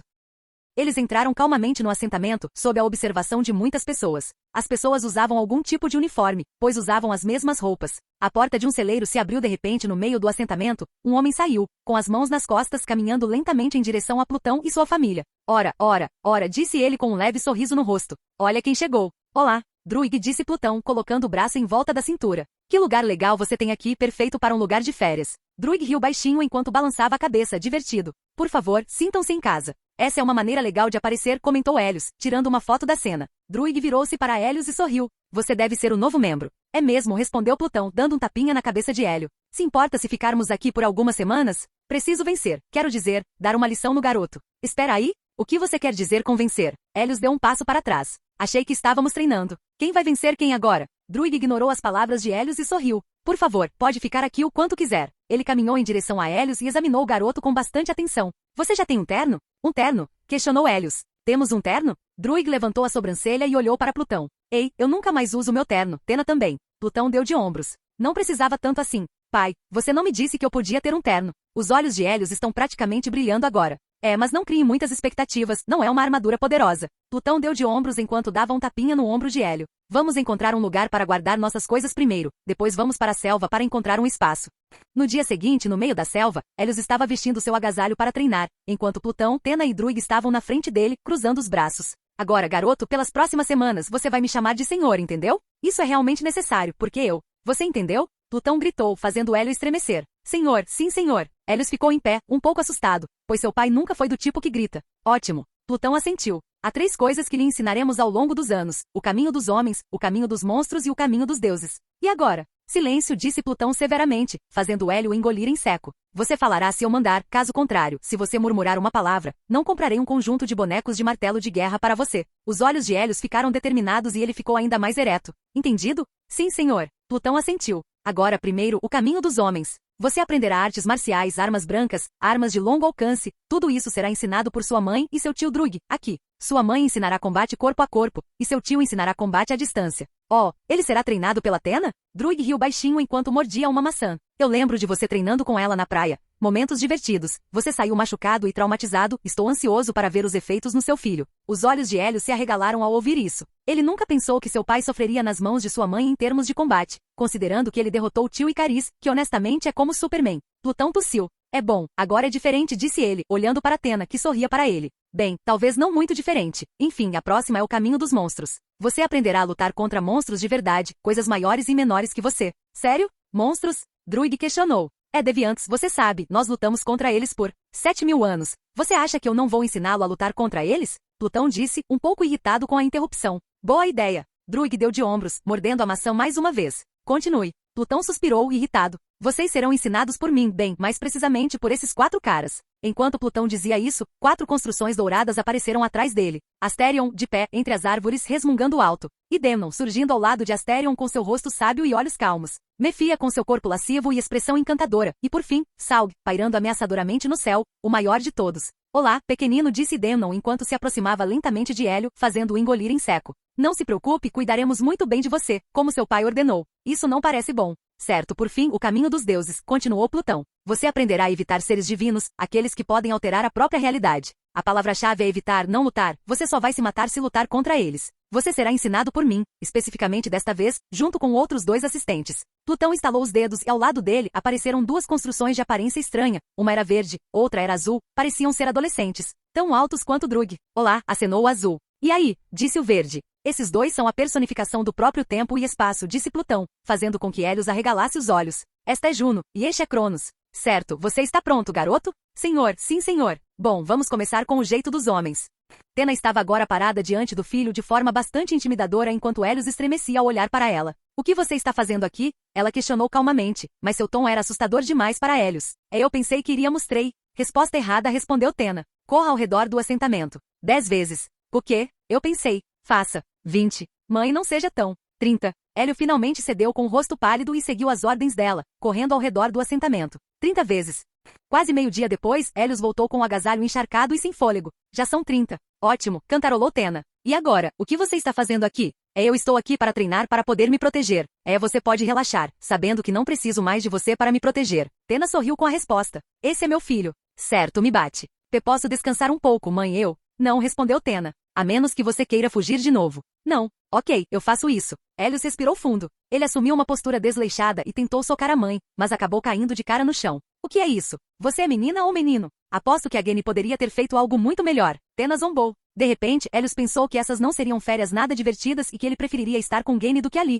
Eles entraram calmamente no assentamento, sob a observação de muitas pessoas. As pessoas usavam algum tipo de uniforme, pois usavam as mesmas roupas. A porta de um celeiro se abriu de repente no meio do assentamento. Um homem saiu, com as mãos nas costas, caminhando lentamente em direção a Plutão e sua família. Ora, disse ele com um leve sorriso no rosto. Olha quem chegou. Olá, Druig, disse Plutão, colocando o braço em volta da cintura. Que lugar legal você tem aqui, perfeito para um lugar de férias. Druig riu baixinho enquanto balançava a cabeça, divertido. Por favor, sintam-se em casa. Essa é uma maneira legal de aparecer, comentou Hélios, tirando uma foto da cena. Druig virou-se para Hélios e sorriu. Você deve ser o novo membro. É mesmo, respondeu Plutão, dando um tapinha na cabeça de Hélio. Se importa se ficarmos aqui por algumas semanas? Preciso vencer. Quero dizer, dar uma lição no garoto. Espera aí? O que você quer dizer com vencer? Hélios deu um passo para trás. Achei que estávamos treinando. Quem vai vencer quem agora? Druig ignorou as palavras de Hélios e sorriu. Por favor, pode ficar aqui o quanto quiser. Ele caminhou em direção a Hélios e examinou o garoto com bastante atenção. Você já tem um terno? Um terno? Questionou Hélios. Temos um terno? Druig levantou a sobrancelha e olhou para Plutão. Ei, eu nunca mais uso meu terno. Tena também. Plutão deu de ombros. Não precisava tanto assim. Pai, você não me disse que eu podia ter um terno. Os olhos de Hélios estão praticamente brilhando agora. É, mas não crie muitas expectativas, não é uma armadura poderosa. Plutão deu de ombros enquanto dava um tapinha no ombro de Hélio. Vamos encontrar um lugar para guardar nossas coisas primeiro, depois vamos para a selva para encontrar um espaço. No dia seguinte, no meio da selva, Hélios estava vestindo seu agasalho para treinar, enquanto Plutão, Tena e Druig estavam na frente dele, cruzando os braços. Agora, garoto, pelas próximas semanas você vai me chamar de senhor, entendeu? Isso é realmente necessário, porque eu... Você entendeu? Plutão gritou, fazendo Hélio estremecer. Senhor, sim senhor. Hélios ficou em pé, um pouco assustado, pois seu pai nunca foi do tipo que grita. Ótimo. Plutão assentiu. Há 3 coisas que lhe ensinaremos ao longo dos anos: o caminho dos homens, o caminho dos monstros e o caminho dos deuses. E agora? Silêncio, disse Plutão severamente, fazendo Hélio engolir em seco. Você falará se eu mandar, caso contrário, se você murmurar uma palavra, não comprarei um conjunto de bonecos de martelo de guerra para você. Os olhos de Hélios ficaram determinados e ele ficou ainda mais ereto. Entendido? Sim, senhor. Plutão assentiu. Agora primeiro, o caminho dos homens. Você aprenderá artes marciais, armas brancas, armas de longo alcance, tudo isso será ensinado por sua mãe e seu tio Druig, aqui. Sua mãe ensinará combate corpo a corpo, e seu tio ensinará combate à distância. Oh, ele será treinado pela Tena? Druig riu baixinho enquanto mordia uma maçã. Eu lembro de você treinando com ela na praia. Momentos divertidos. Você saiu machucado e traumatizado, estou ansioso para ver os efeitos no seu filho. Os olhos de Hélio se arregalaram ao ouvir isso. Ele nunca pensou que seu pai sofreria nas mãos de sua mãe em termos de combate, considerando que ele derrotou o tio Icariz, que honestamente é como Superman. Plutão tossiu. É bom, agora é diferente, disse ele, olhando para Athena, que sorria para ele. Bem, talvez não muito diferente. Enfim, a próxima é o caminho dos monstros. Você aprenderá a lutar contra monstros de verdade, coisas maiores e menores que você. Sério? Monstros? Druig questionou. É deviantes, você sabe, nós lutamos contra eles por 7.000 anos. Você acha que eu não vou ensiná-lo a lutar contra eles? Plutão disse, um pouco irritado com a interrupção. Boa ideia. Druig deu de ombros, mordendo a maçã mais uma vez. Continue. Plutão suspirou, irritado. Vocês serão ensinados por mim, bem, mais precisamente por esses 4 caras. Enquanto Plutão dizia isso, 4 construções douradas apareceram atrás dele. Asterion, de pé, entre as árvores, resmungando alto. E Demnon, surgindo ao lado de Asterion com seu rosto sábio e olhos calmos. Mefia com seu corpo lascivo e expressão encantadora. E por fim, Saug, pairando ameaçadoramente no céu, o maior de todos. Olá, pequenino, disse Demnon enquanto se aproximava lentamente de Hélio, fazendo-o engolir em seco. Não se preocupe, cuidaremos muito bem de você, como seu pai ordenou. Isso não parece bom. Certo, por fim, o caminho dos deuses, continuou Plutão. Você aprenderá a evitar seres divinos, aqueles que podem alterar a própria realidade. A palavra-chave é evitar, não lutar. Você só vai se matar se lutar contra eles. Você será ensinado por mim, especificamente desta vez, junto com outros 2 assistentes. Plutão estalou os dedos e ao lado dele apareceram 2 construções de aparência estranha. Uma era verde, outra era azul, pareciam ser adolescentes. Tão altos quanto Druig. Olá, acenou o azul. E aí? Disse o verde. Esses 2 são a personificação do próprio tempo e espaço, disse Plutão, fazendo com que Hélios arregalasse os olhos. Esta é Juno, e este é Cronos. Certo, você está pronto, garoto? Senhor, sim, senhor. Bom, vamos começar com o jeito dos homens. Athena estava agora parada diante do filho de forma bastante intimidadora enquanto Hélios estremecia ao olhar para ela. O que você está fazendo aqui? Ela questionou calmamente, mas seu tom era assustador demais para Hélios. Eu pensei que iríamos trei. Resposta errada, respondeu Athena. Corra ao redor do assentamento. 10 vezes. O quê? Eu pensei. Faça. 20. Mãe, não seja tão. 30. Hélio finalmente cedeu com o rosto pálido e seguiu as ordens dela, correndo ao redor do assentamento. 30 vezes. Quase meio-dia depois, Hélios voltou com o agasalho encharcado e sem fôlego. Já são 30. Ótimo, cantarolou Athena. E agora, o que você está fazendo aqui? Eu estou aqui para treinar para poder me proteger. Você pode relaxar, sabendo que não preciso mais de você para me proteger. Athena sorriu com a resposta. Esse é meu filho. Certo, me bate. Posso descansar um pouco, mãe, eu? Não, respondeu Athena. A menos que você queira fugir de novo. Não. Ok, eu faço isso. Hélios respirou fundo. Ele assumiu uma postura desleixada e tentou socar a mãe, mas acabou caindo de cara no chão. O que é isso? Você é menina ou menino? Aposto que a Gene poderia ter feito algo muito melhor. Athena zombou. De repente, Hélios pensou que essas não seriam férias nada divertidas e que ele preferiria estar com Gene do que ali.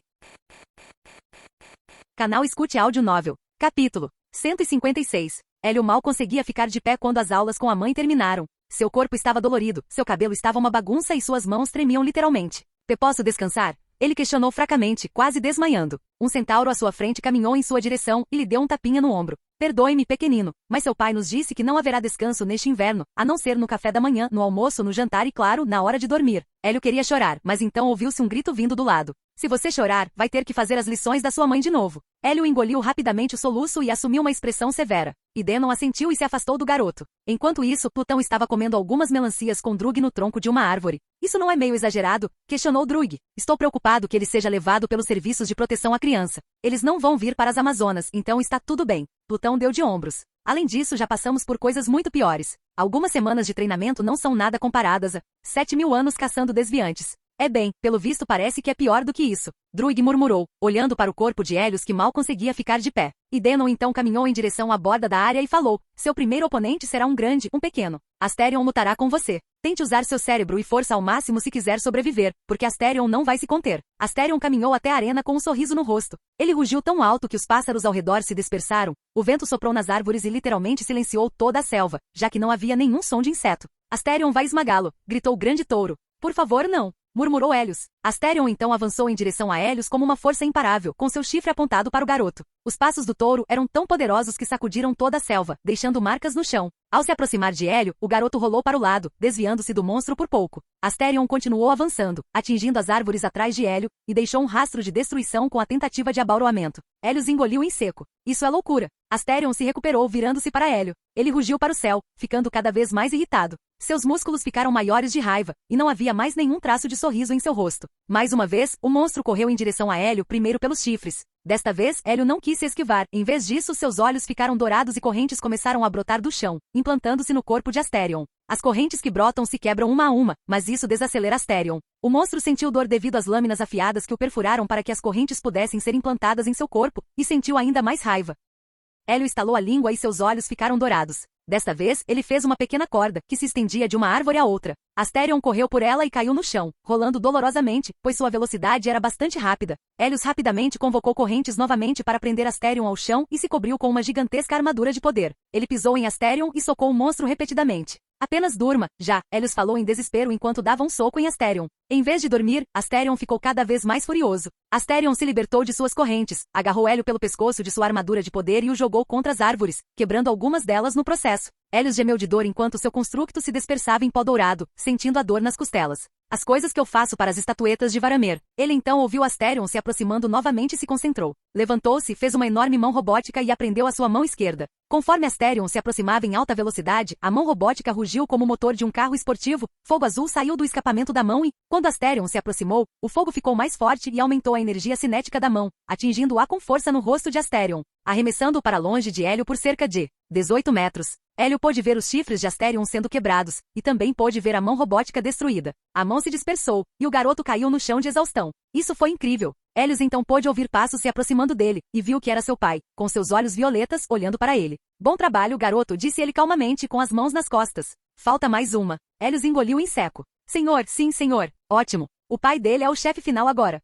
Canal Escute Áudio Novel. Capítulo 156. Hélio mal conseguia ficar de pé quando as aulas com a mãe terminaram. Seu corpo estava dolorido, seu cabelo estava uma bagunça e suas mãos tremiam literalmente. Posso descansar? Ele questionou fracamente, quase desmaiando. Um centauro à sua frente caminhou em sua direção e lhe deu um tapinha no ombro. Perdoe-me, pequenino, mas seu pai nos disse que não haverá descanso neste inverno, a não ser no café da manhã, no almoço, no jantar e, claro, na hora de dormir. Hélio queria chorar, mas então ouviu-se um grito vindo do lado. Se você chorar, vai ter que fazer as lições da sua mãe de novo. Hélio engoliu rapidamente o soluço e assumiu uma expressão severa. Denon assentiu e se afastou do garoto. Enquanto isso, Plutão estava comendo algumas melancias com Druig no tronco de uma árvore. Isso não é meio exagerado? Questionou Druig. Estou preocupado que ele seja levado pelos serviços de proteção à criança. Eles não vão vir para as Amazonas, então está tudo bem. Plutão deu de ombros. Além disso, já passamos por coisas muito piores. Algumas semanas de treinamento não são nada comparadas a 7.000 anos caçando desviantes. Bem, pelo visto parece que é pior do que isso. Druig murmurou, olhando para o corpo de Hélios que mal conseguia ficar de pé. Denon então caminhou em direção à borda da área e falou, seu primeiro oponente será um grande, um pequeno. Asterion lutará com você. Tente usar seu cérebro e força ao máximo se quiser sobreviver, porque Asterion não vai se conter. Asterion caminhou até a arena com um sorriso no rosto. Ele rugiu tão alto que os pássaros ao redor se dispersaram. O vento soprou nas árvores e literalmente silenciou toda a selva, já que não havia nenhum som de inseto. Asterion vai esmagá-lo, gritou o grande touro. Por favor, não. Murmurou Hélios. Asterion então avançou em direção a Hélios como uma força imparável, com seu chifre apontado para o garoto. Os passos do touro eram tão poderosos que sacudiram toda a selva, deixando marcas no chão. Ao se aproximar de Hélio, o garoto rolou para o lado, desviando-se do monstro por pouco. Asterion continuou avançando, atingindo as árvores atrás de Hélio, e deixou um rastro de destruição com a tentativa de abauroamento. Hélios engoliu em seco. Isso é loucura. Asterion se recuperou virando-se para Hélio. Ele rugiu para o céu, ficando cada vez mais irritado. Seus músculos ficaram maiores de raiva, e não havia mais nenhum traço de sorriso em seu rosto. Mais uma vez, o monstro correu em direção a Hélio primeiro pelos chifres. Desta vez, Hélio não quis se esquivar. Em vez disso, seus olhos ficaram dourados e correntes começaram a brotar do chão, implantando-se no corpo de Asterion. As correntes que brotam se quebram uma a uma, mas isso desacelera Asterion. O monstro sentiu dor devido às lâminas afiadas que o perfuraram para que as correntes pudessem ser implantadas em seu corpo, e sentiu ainda mais raiva. Hélio estalou a língua e seus olhos ficaram dourados. Desta vez, ele fez uma pequena corda, que se estendia de uma árvore à outra. Asterion correu por ela e caiu no chão, rolando dolorosamente, pois sua velocidade era bastante rápida. Hélios rapidamente convocou correntes novamente para prender Asterion ao chão e se cobriu com uma gigantesca armadura de poder. Ele pisou em Asterion e socou o monstro repetidamente. Apenas durma, já, Hélios falou em desespero enquanto dava um soco em Asterion. Em vez de dormir, Asterion ficou cada vez mais furioso. Asterion se libertou de suas correntes, agarrou Hélio pelo pescoço de sua armadura de poder e o jogou contra as árvores, quebrando algumas delas no processo. Hélios gemeu de dor enquanto seu constructo se dispersava em pó dourado, sentindo a dor nas costelas. As coisas que eu faço para as estatuetas de Varamer. Ele então ouviu Asterion se aproximando novamente e se concentrou. Levantou-se, fez uma enorme mão robótica e aprendeu a sua mão esquerda. Conforme Asterion se aproximava em alta velocidade, a mão robótica rugiu como o motor de um carro esportivo, fogo azul saiu do escapamento da mão e, quando Asterion se aproximou, o fogo ficou mais forte e aumentou a energia cinética da mão, atingindo-a com força no rosto de Asterion, arremessando-o para longe de Hélio por cerca de 18 metros. Hélio pôde ver os chifres de Asterion sendo quebrados, e também pôde ver a mão robótica destruída. A mão se dispersou, e o garoto caiu no chão de exaustão. Isso foi incrível. Hélios então pôde ouvir passos se aproximando dele, e viu que era seu pai, com seus olhos violetas, olhando para ele. Bom trabalho, garoto, disse ele calmamente com as mãos nas costas. Falta mais uma. Hélios engoliu em seco. Senhor, sim, senhor. Ótimo. O pai dele é o chefe final agora.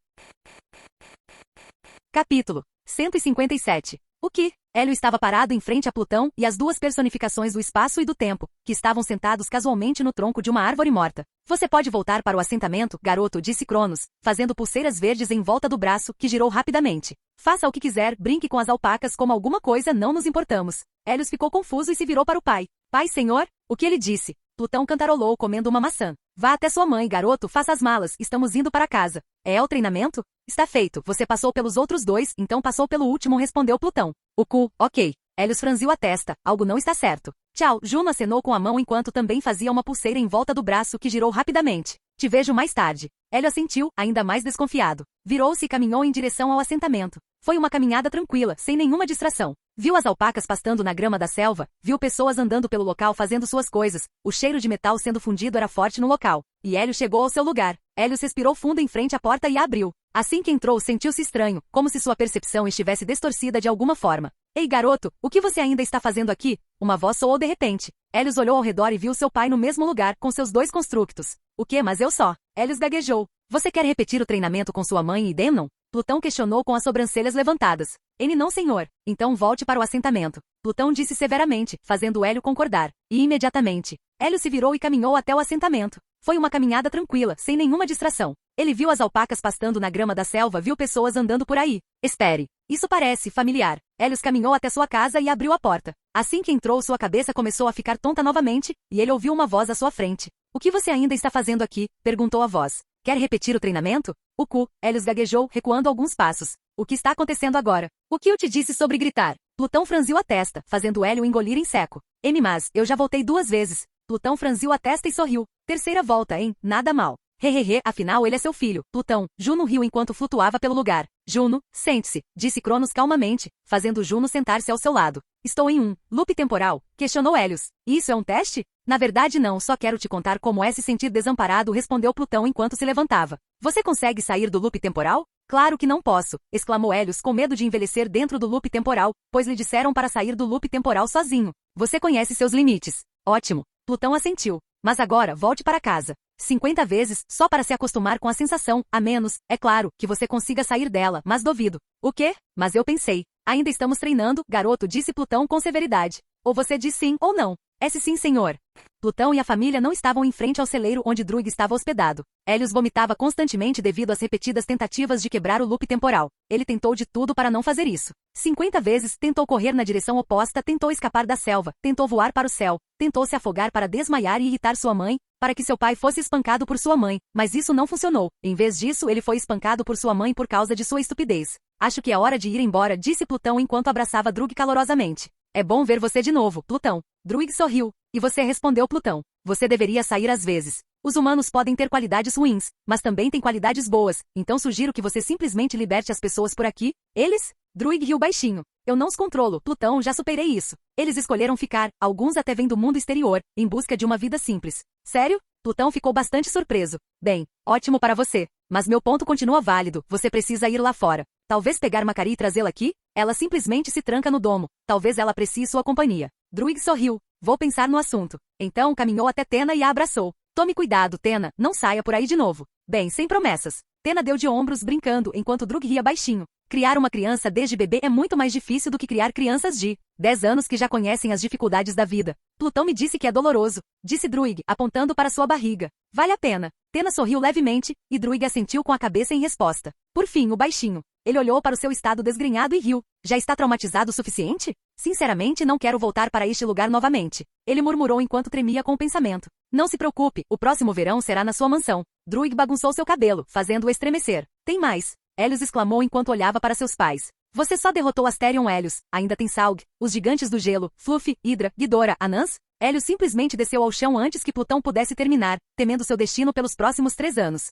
Capítulo 157. O que? Hélio estava parado em frente a Plutão e as duas personificações do espaço e do tempo, que estavam sentados casualmente no tronco de uma árvore morta. Você pode voltar para o assentamento, garoto, disse Cronos, fazendo pulseiras verdes em volta do braço, que girou rapidamente. Faça o que quiser, brinque com as alpacas como alguma coisa, não nos importamos. Hélios ficou confuso e se virou para o pai. Pai, senhor? O que ele disse? Plutão cantarolou comendo uma maçã. Vá até sua mãe, garoto, faça as malas, estamos indo para casa. É o treinamento? Está feito, você passou pelos outros dois, então passou pelo último, respondeu Plutão. O cu, ok. Hélios franziu a testa, algo não está certo. Tchau, Juno acenou com a mão enquanto também fazia uma pulseira em volta do braço que girou rapidamente. Te vejo mais tarde. Hélio assentiu, ainda mais desconfiado. Virou-se e caminhou em direção ao assentamento. Foi uma caminhada tranquila, sem nenhuma distração. Viu as alpacas pastando na grama da selva, viu pessoas andando pelo local fazendo suas coisas, o cheiro de metal sendo fundido era forte no local. E Hélio chegou ao seu lugar. Hélio respirou fundo em frente à porta e a abriu. Assim que entrou, sentiu-se estranho, como se sua percepção estivesse distorcida de alguma forma. Ei, garoto, o que você ainda está fazendo aqui? Uma voz soou de repente. Hélios olhou ao redor e viu seu pai no mesmo lugar, com seus dois constructos. O que? Mas eu só. Hélios gaguejou. Você quer repetir o treinamento com sua mãe e Demnon? Plutão questionou com as sobrancelhas levantadas. Ele não, senhor. Então volte para o assentamento. Plutão disse severamente, fazendo Hélio concordar. E imediatamente, Hélio se virou e caminhou até o assentamento. Foi uma caminhada tranquila, sem nenhuma distração. Ele viu as alpacas pastando na grama da selva, viu pessoas andando por aí. Espere. Isso parece familiar. Hélios caminhou até sua casa e abriu a porta. Assim que entrou, sua cabeça começou a ficar tonta novamente, e ele ouviu uma voz à sua frente. O que você ainda está fazendo aqui? Perguntou a voz. Quer repetir o treinamento? O cu, Hélios gaguejou, recuando alguns passos. O que está acontecendo agora? O que eu te disse sobre gritar? Plutão franziu a testa, fazendo Hélio engolir em seco. Mas eu já voltei 2 vezes. Plutão franziu a testa e sorriu. Terceira volta, hein? Nada mal. Hehehe, afinal ele é seu filho, Plutão. Juno riu enquanto flutuava pelo lugar. Juno, sente-se, disse Cronos calmamente, fazendo Juno sentar-se ao seu lado. Estou em um loop temporal, questionou Hélios. Isso é um teste? Na verdade não, só quero te contar como é se sentir desamparado, respondeu Plutão enquanto se levantava. Você consegue sair do loop temporal? Claro que não posso, exclamou Hélios com medo de envelhecer dentro do loop temporal, pois lhe disseram para sair do loop temporal sozinho. Você conhece seus limites. Ótimo. Plutão assentiu. Mas agora volte para casa. 50 vezes, só para se acostumar com a sensação, a menos, é claro, que você consiga sair dela, mas duvido. O quê? Mas eu pensei. Ainda estamos treinando, garoto, disse Plutão com severidade. Ou você diz sim ou não. Sim, senhor. Plutão e a família não estavam em frente ao celeiro onde Druig estava hospedado. Hélios vomitava constantemente devido às repetidas tentativas de quebrar o loop temporal. Ele tentou de tudo para não fazer isso. 50 vezes, tentou correr na direção oposta, tentou escapar da selva, tentou voar para o céu, tentou se afogar para desmaiar e irritar sua mãe, para que seu pai fosse espancado por sua mãe, mas isso não funcionou. Em vez disso, ele foi espancado por sua mãe por causa de sua estupidez. Acho que é hora de ir embora, disse Plutão enquanto abraçava Druig calorosamente. É bom ver você de novo, Plutão. Druig sorriu. E você, respondeu Plutão. Você deveria sair às vezes. Os humanos podem ter qualidades ruins, mas também têm qualidades boas, então sugiro que você simplesmente liberte as pessoas por aqui. Eles? Druig riu baixinho. Eu não os controlo, Plutão, já superei isso. Eles escolheram ficar, alguns até vêm do mundo exterior, em busca de uma vida simples. Sério? Plutão ficou bastante surpreso. Bem, ótimo para você. Mas meu ponto continua válido, você precisa ir lá fora. Talvez pegar Macari e trazê-la aqui? Ela simplesmente se tranca no domo. Talvez ela precise sua companhia. Druig sorriu. Vou pensar no assunto. Então caminhou até Tena e a abraçou. Tome cuidado, Tena, não saia por aí de novo. Bem, sem promessas. Tena deu de ombros brincando enquanto Drug ria baixinho. Criar uma criança desde bebê é muito mais difícil do que criar crianças de 10 anos que já conhecem as dificuldades da vida. Plutão me disse que é doloroso, disse Druig, apontando para sua barriga. Vale a pena. Tena sorriu levemente, e Druig assentiu com a cabeça em resposta. Por fim, o baixinho. Ele olhou para o seu estado desgrenhado e riu. Já está traumatizado o suficiente? Sinceramente, não quero voltar para este lugar novamente. Ele murmurou enquanto tremia com o pensamento. Não se preocupe, o próximo verão será na sua mansão. Druig bagunçou seu cabelo, fazendo-o estremecer. Tem mais. Helios exclamou enquanto olhava para seus pais. Você só derrotou Asterion Helios. Ainda tem Saug, os gigantes do gelo, Fluffy, Hydra, Ghidorah, Anãs? Helios simplesmente desceu ao chão antes que Plutão pudesse terminar, temendo seu destino pelos próximos 3 anos.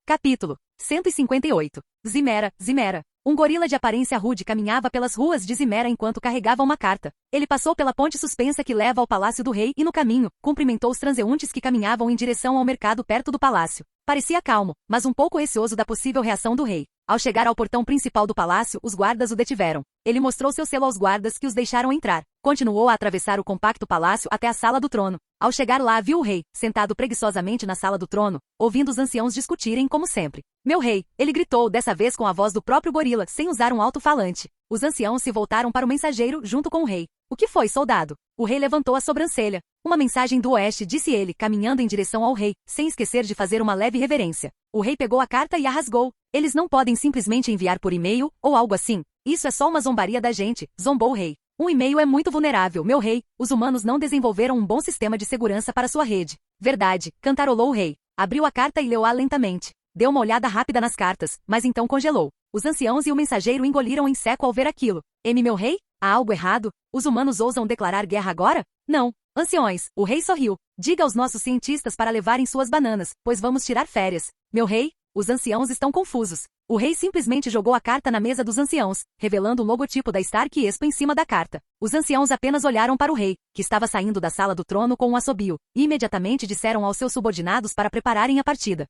Capítulo 158. Zimera. Um gorila de aparência rude caminhava pelas ruas de Zimera enquanto carregava uma carta. Ele passou pela ponte suspensa que leva ao palácio do rei e no caminho, cumprimentou os transeuntes que caminhavam em direção ao mercado perto do palácio. Parecia calmo, mas um pouco receoso da possível reação do rei. Ao chegar ao portão principal do palácio, os guardas o detiveram. Ele mostrou seu selo aos guardas que os deixaram entrar. Continuou a atravessar o compacto palácio até a sala do trono. Ao chegar lá, viu o rei, sentado preguiçosamente na sala do trono, ouvindo os anciãos discutirem como sempre. Meu rei, ele gritou, dessa vez com a voz do próprio gorila, sem usar um alto-falante. Os anciãos se voltaram para o mensageiro junto com o rei. O que foi, soldado? O rei levantou a sobrancelha. Uma mensagem do oeste, disse ele, caminhando em direção ao rei, sem esquecer de fazer uma leve reverência. O rei pegou a carta e a rasgou. Eles não podem simplesmente enviar por e-mail, ou algo assim. Isso é só uma zombaria da gente, zombou o rei. Um e-mail é muito vulnerável, meu rei. Os humanos não desenvolveram um bom sistema de segurança para sua rede. Verdade, cantarolou o rei. Abriu a carta e leu-a lentamente. Deu uma olhada rápida nas cartas, mas então congelou. Os anciãos e o mensageiro engoliram em seco ao ver aquilo. Meu rei? Há algo errado? Os humanos ousam declarar guerra agora? Não. Anciões, o rei sorriu. Diga aos nossos cientistas para levarem suas bananas, pois vamos tirar férias. Meu rei? Os anciãos estão confusos. O rei simplesmente jogou a carta na mesa dos anciãos, revelando o logotipo da Stark Expo em cima da carta. Os anciãos apenas olharam para o rei, que estava saindo da sala do trono com um assobio, e imediatamente disseram aos seus subordinados para prepararem a partida.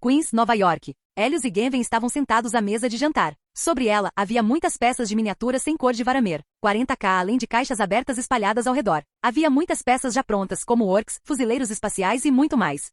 Queens, Nova York. Helios e Genven estavam sentados à mesa de jantar. Sobre ela, havia muitas peças de miniaturas sem cor de Varamer. 40k além de caixas abertas espalhadas ao redor. Havia muitas peças já prontas, como orcs, fuzileiros espaciais e muito mais.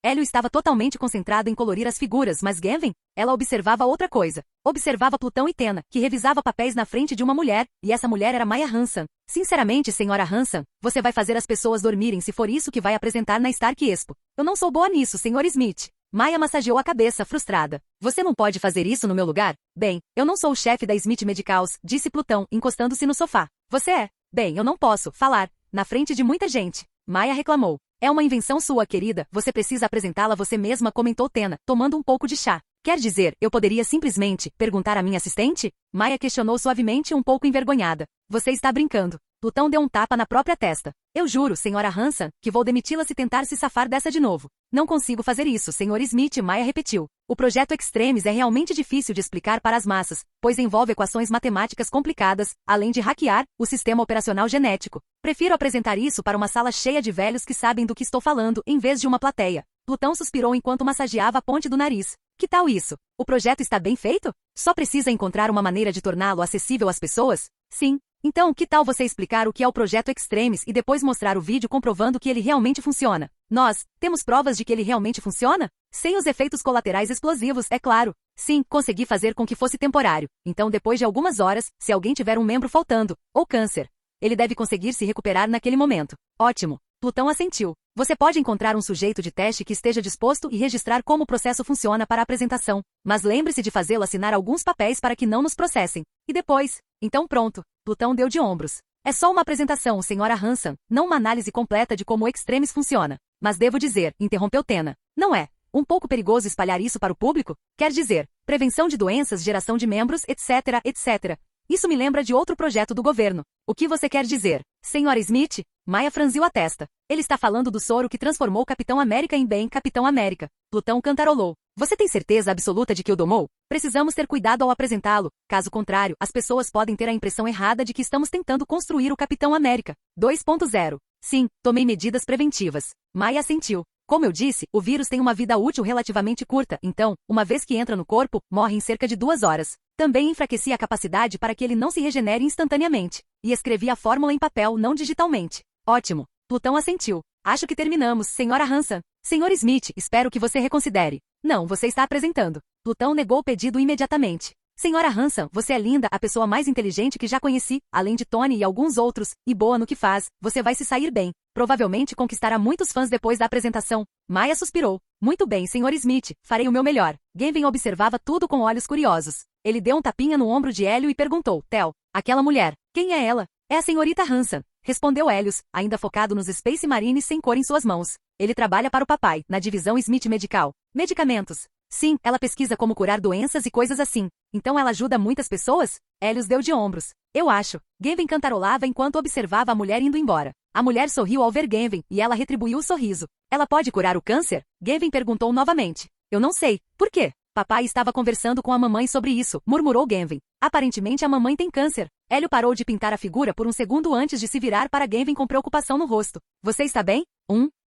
Hélio estava totalmente concentrado em colorir as figuras, mas Genven, ela observava outra coisa. Observava Plutão e Tena, que revisava papéis na frente de uma mulher, e essa mulher era Maya Hansen. Sinceramente, senhora Hansen, você vai fazer as pessoas dormirem se for isso que vai apresentar na Stark Expo. Eu não sou boa nisso, senhor Smith. Maya massageou a cabeça, frustrada. Você não pode fazer isso no meu lugar? Bem, eu não sou o chefe da Smith Medicals, disse Plutão, encostando-se no sofá. Você é? Bem, eu não posso falar na frente de muita gente. Maya reclamou. É uma invenção sua, querida, você precisa apresentá-la você mesma, comentou Tena, tomando um pouco de chá. Quer dizer, eu poderia simplesmente perguntar à minha assistente? Maya questionou suavemente, um pouco envergonhada. Você está brincando. Plutão deu um tapa na própria testa. Eu juro, senhora Hansen, que vou demiti-la se tentar se safar dessa de novo. Não consigo fazer isso, senhor Smith, Maya repetiu. O projeto Extremis é realmente difícil de explicar para as massas, pois envolve equações matemáticas complicadas, além de hackear o sistema operacional genético. Prefiro apresentar isso para uma sala cheia de velhos que sabem do que estou falando, em vez de uma plateia. Plutão suspirou enquanto massageava a ponte do nariz. Que tal isso? O projeto está bem feito? Só precisa encontrar uma maneira de torná-lo acessível às pessoas? Sim. Então, que tal você explicar o que é o projeto Extremis e depois mostrar o vídeo comprovando que ele realmente funciona? Nós temos provas de que ele realmente funciona? Sem os efeitos colaterais explosivos, é claro. Sim, consegui fazer com que fosse temporário. Então, depois de algumas horas, se alguém tiver um membro faltando, ou câncer, ele deve conseguir se recuperar naquele momento. Ótimo. Plutão assentiu. Você pode encontrar um sujeito de teste que esteja disposto e registrar como o processo funciona para a apresentação. Mas lembre-se de fazê-lo assinar alguns papéis para que não nos processem. E depois? Então pronto. Plutão deu de ombros. É só uma apresentação, senhora Hansen, não uma análise completa de como o Extremis funciona. Mas devo dizer, interrompeu Tena. Não é um pouco perigoso espalhar isso para o público? Quer dizer, prevenção de doenças, geração de membros, etc, etc. Isso me lembra de outro projeto do governo. O que você quer dizer? Senhora Smith? Maya franziu a testa. Ele está falando do soro que transformou Capitão América em bem Capitão América. Plutão cantarolou. Você tem certeza absoluta de que o domou? Precisamos ter cuidado ao apresentá-lo. Caso contrário, as pessoas podem ter a impressão errada de que estamos tentando construir o Capitão América 2.0. Sim, tomei medidas preventivas. Maya assentiu. Como eu disse, o vírus tem uma vida útil relativamente curta, então, uma vez que entra no corpo, morre em cerca de 2 horas. Também enfraqueci a capacidade para que ele não se regenere instantaneamente. E escrevi a fórmula em papel, não digitalmente. Ótimo. Plutão assentiu. Acho que terminamos, Sra. Hanson. Sr. Smith, espero que você reconsidere. Não, você está apresentando. Plutão negou o pedido imediatamente. Sra. Hanson, você é linda, a pessoa mais inteligente que já conheci, além de Tony e alguns outros, e boa no que faz, você vai se sair bem. Provavelmente conquistará muitos fãs depois da apresentação. Maya suspirou. Muito bem, Sr. Smith, farei o meu melhor. Gavin observava tudo com olhos curiosos. Ele deu um tapinha no ombro de Hélio e perguntou, Tel, aquela mulher, quem é ela? É a senhorita Hanson, respondeu Hélios, ainda focado nos Space Marines sem cor em suas mãos. Ele trabalha para o papai, na divisão Smith Medical. Medicamentos. Sim, ela pesquisa como curar doenças e coisas assim. Então ela ajuda muitas pessoas? Hélios deu de ombros. Eu acho. Gavin cantarolava enquanto observava a mulher indo embora. A mulher sorriu ao ver Gavin, e ela retribuiu o sorriso. Ela pode curar o câncer? Gavin perguntou novamente. Eu não sei. Por quê? Papai estava conversando com a mamãe sobre isso, murmurou Gavin. Aparentemente a mamãe tem câncer. Hélio parou de pintar a figura por um segundo antes de se virar para Gavin com preocupação no rosto. Você está bem?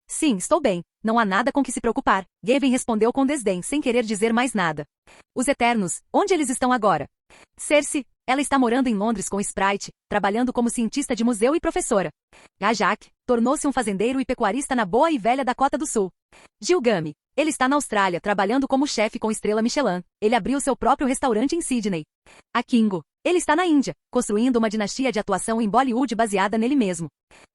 Sim, estou bem. Não há nada com que se preocupar. Gavin respondeu com desdém, sem querer dizer mais nada. Os Eternos, onde eles estão agora? Cersei, ela está morando em Londres com Sprite, trabalhando como cientista de museu e professora. A Jack, tornou-se um fazendeiro e pecuarista na boa e velha Dakota do Sul. Gilgame, ele está na Austrália, trabalhando como chefe com estrela Michelin. Ele abriu seu próprio restaurante em Sydney. A Kingo, ele está na Índia, construindo uma dinastia de atuação em Bollywood baseada nele mesmo.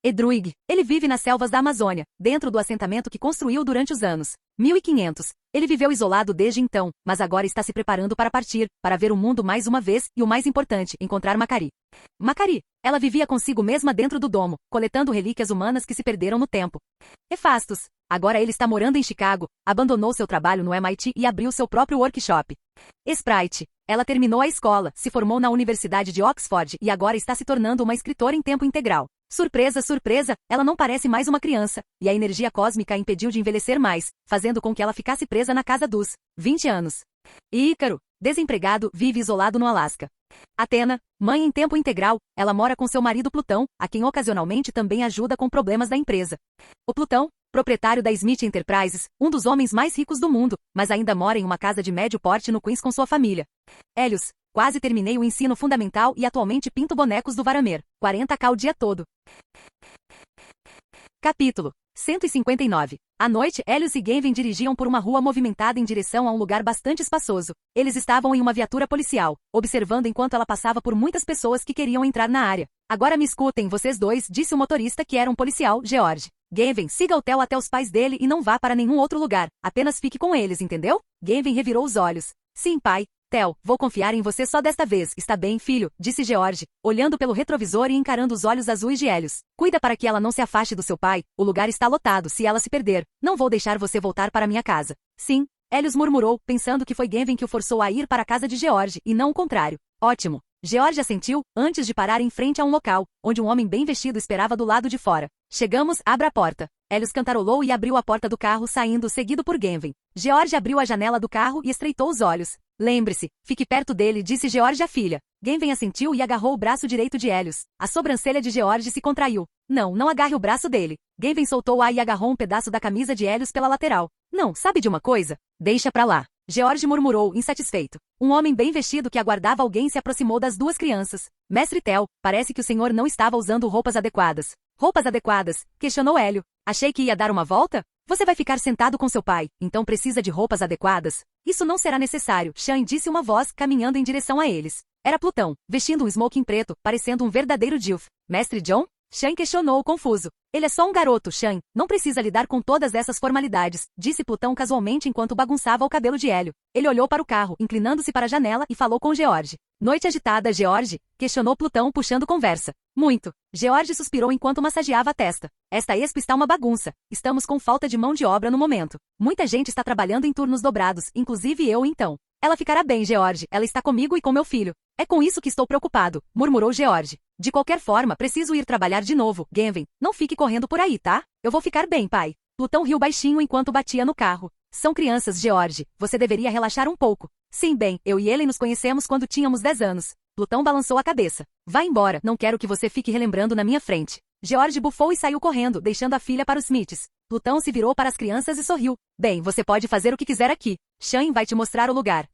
Edruig, ele vive nas selvas da Amazônia, dentro do assentamento que construiu durante os anos 1500. Ele viveu isolado desde então, mas agora está se preparando para partir, para ver o mundo mais uma vez e o mais importante, encontrar Macari. Macari, ela vivia consigo mesma dentro do domo, coletando relíquias humanas que se perderam no tempo. Hefastos, agora ele está morando em Chicago, abandonou seu trabalho no MIT e abriu seu próprio workshop. Sprite, ela terminou a escola, se formou na Universidade de Oxford e agora está se tornando uma escritora em tempo integral. Surpresa, surpresa, ela não parece mais uma criança, e a energia cósmica a impediu de envelhecer mais, fazendo com que ela ficasse presa na casa dos 20 anos. E Ícaro, desempregado, vive isolado no Alasca. Atena, mãe em tempo integral, ela mora com seu marido Plutão, a quem ocasionalmente também ajuda com problemas da empresa. O Plutão, proprietário da Smith Enterprises, um dos homens mais ricos do mundo, mas ainda mora em uma casa de médio porte no Queens com sua família. Hélios, quase terminei o ensino fundamental e atualmente pinto bonecos do Varamer. 40k o dia todo. Capítulo 159. À noite, Hélios e Gavin dirigiam por uma rua movimentada em direção a um lugar bastante espaçoso. Eles estavam em uma viatura policial, observando enquanto ela passava por muitas pessoas que queriam entrar na área. Agora me escutem, vocês dois, disse o motorista que era um policial, George. Gavin, siga o Theo até os pais dele e não vá para nenhum outro lugar. Apenas fique com eles, entendeu? Gavin revirou os olhos. Sim, pai. Theo, vou confiar em você só desta vez. Está bem, filho, disse George, olhando pelo retrovisor e encarando os olhos azuis de Hélios. Cuida para que ela não se afaste do seu pai. O lugar está lotado, se ela se perder. Não vou deixar você voltar para minha casa. Sim, Hélios murmurou, pensando que foi Gavin que o forçou a ir para a casa de George, e não o contrário. Ótimo. George assentiu, antes de parar em frente a um local, onde um homem bem vestido esperava do lado de fora. Chegamos, abra a porta. Hélios cantarolou e abriu a porta do carro, saindo seguido por Gavin. George abriu a janela do carro e estreitou os olhos. Lembre-se, fique perto dele, disse George à filha. Gavin assentiu e agarrou o braço direito de Hélios. A sobrancelha de George se contraiu. Não, não agarre o braço dele. Gavin soltou-a e agarrou um pedaço da camisa de Hélios pela lateral. Não, sabe de uma coisa? Deixa pra lá. George murmurou, insatisfeito. Um homem bem vestido que aguardava alguém se aproximou das duas crianças. Mestre Theo, parece que o senhor não estava usando roupas adequadas. Roupas adequadas? Questionou Hélio. Achei que ia dar uma volta? Você vai ficar sentado com seu pai, então precisa de roupas adequadas? Isso não será necessário, Shane disse uma voz, caminhando em direção a eles. Era Plutão, vestindo um smoking preto, parecendo um verdadeiro Dilf. Mestre John? Shane questionou, confuso. Ele é só um garoto, Shane. Não precisa lidar com todas essas formalidades, disse Plutão casualmente enquanto bagunçava o cabelo de Hélio. Ele olhou para o carro, inclinando-se para a janela e falou com George. Noite agitada, George? Questionou Plutão, puxando conversa. Muito. George suspirou enquanto massageava a testa. Esta expo está uma bagunça. Estamos com falta de mão de obra no momento. Muita gente está trabalhando em turnos dobrados, inclusive eu então. Ela ficará bem, George. Ela está comigo e com meu filho. É com isso que estou preocupado, murmurou George. De qualquer forma, preciso ir trabalhar de novo. Gavin, não fique correndo por aí, tá? Eu vou ficar bem, pai. Plutão riu baixinho enquanto batia no carro. São crianças, George. Você deveria relaxar um pouco. Sim, bem, eu e ele nos conhecemos quando tínhamos 10 anos. Plutão balançou a cabeça. Vá embora, não quero que você fique relembrando na minha frente. George bufou e saiu correndo, deixando a filha para os Smiths. Plutão se virou para as crianças e sorriu. Bem, você pode fazer o que quiser aqui. Shane vai te mostrar o lugar.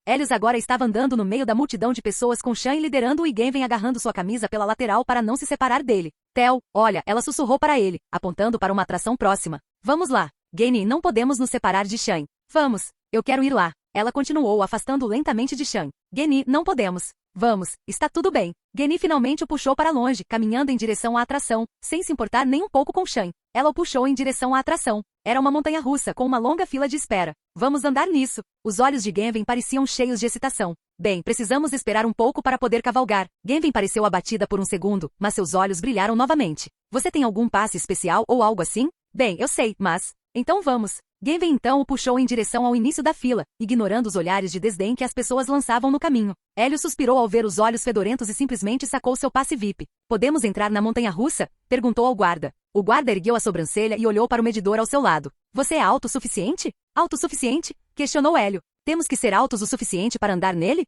Helios agora estava andando no meio da multidão de pessoas com Shane liderando-o e Genven agarrando sua camisa pela lateral para não se separar dele. Theo, olha, ela sussurrou para ele, apontando para uma atração próxima. Vamos lá. Genny, não podemos nos separar de Shane. Vamos. Eu quero ir lá. Ela continuou afastando lentamente de Shane. Genny, não podemos. Vamos, está tudo bem. Genny finalmente o puxou para longe, caminhando em direção à atração, sem se importar nem um pouco com Shane. Ela o puxou em direção à atração. Era uma montanha-russa com uma longa fila de espera. Vamos andar nisso. Os olhos de Genven pareciam cheios de excitação. Bem, precisamos esperar um pouco para poder cavalgar. Genven pareceu abatida por um segundo, mas seus olhos brilharam novamente. Você tem algum passe especial ou algo assim? Bem, eu sei, mas... Então vamos. Genven então o puxou em direção ao início da fila, ignorando os olhares de desdém que as pessoas lançavam no caminho. Helios suspirou ao ver os olhos fedorentos e simplesmente sacou seu passe VIP. Podemos entrar na montanha-russa? Perguntou ao guarda. O guarda ergueu a sobrancelha e olhou para o medidor ao seu lado. Você é autossuficiente? Autossuficiente? Questionou Hélio. Temos que ser altos o suficiente para andar nele?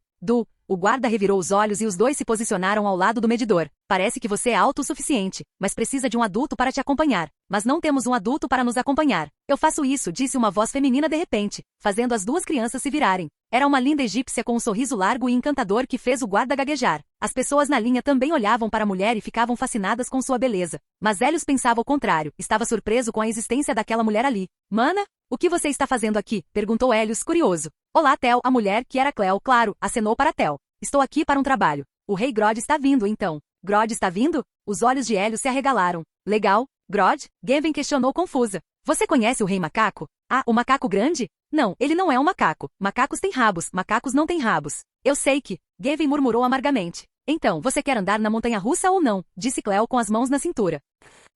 O guarda revirou os olhos e os dois se posicionaram ao lado do medidor. Parece que você é autossuficiente, mas precisa de um adulto para te acompanhar. Mas não temos um adulto para nos acompanhar. Eu faço isso, disse uma voz feminina de repente, fazendo as duas crianças se virarem. Era uma linda egípcia com um sorriso largo e encantador que fez o guarda gaguejar. As pessoas na linha também olhavam para a mulher e ficavam fascinadas com sua beleza. Mas Helios pensava o contrário, estava surpreso com a existência daquela mulher ali. Mana? O que você está fazendo aqui? Perguntou Helios, curioso. Olá, Theo, a mulher, que era Cleo, claro, acenou para Theo. Estou aqui para um trabalho. O rei Grod está vindo, então. Grod está vindo? Os olhos de Helios se arregalaram. Legal. Grod? Genven questionou confusa. Você conhece o rei macaco? Ah, o macaco grande? Não, ele não é um macaco. Macacos têm rabos, macacos não têm rabos. Eu sei que... Genven murmurou amargamente. Então, você quer andar na montanha-russa ou não? Disse Cleo com as mãos na cintura.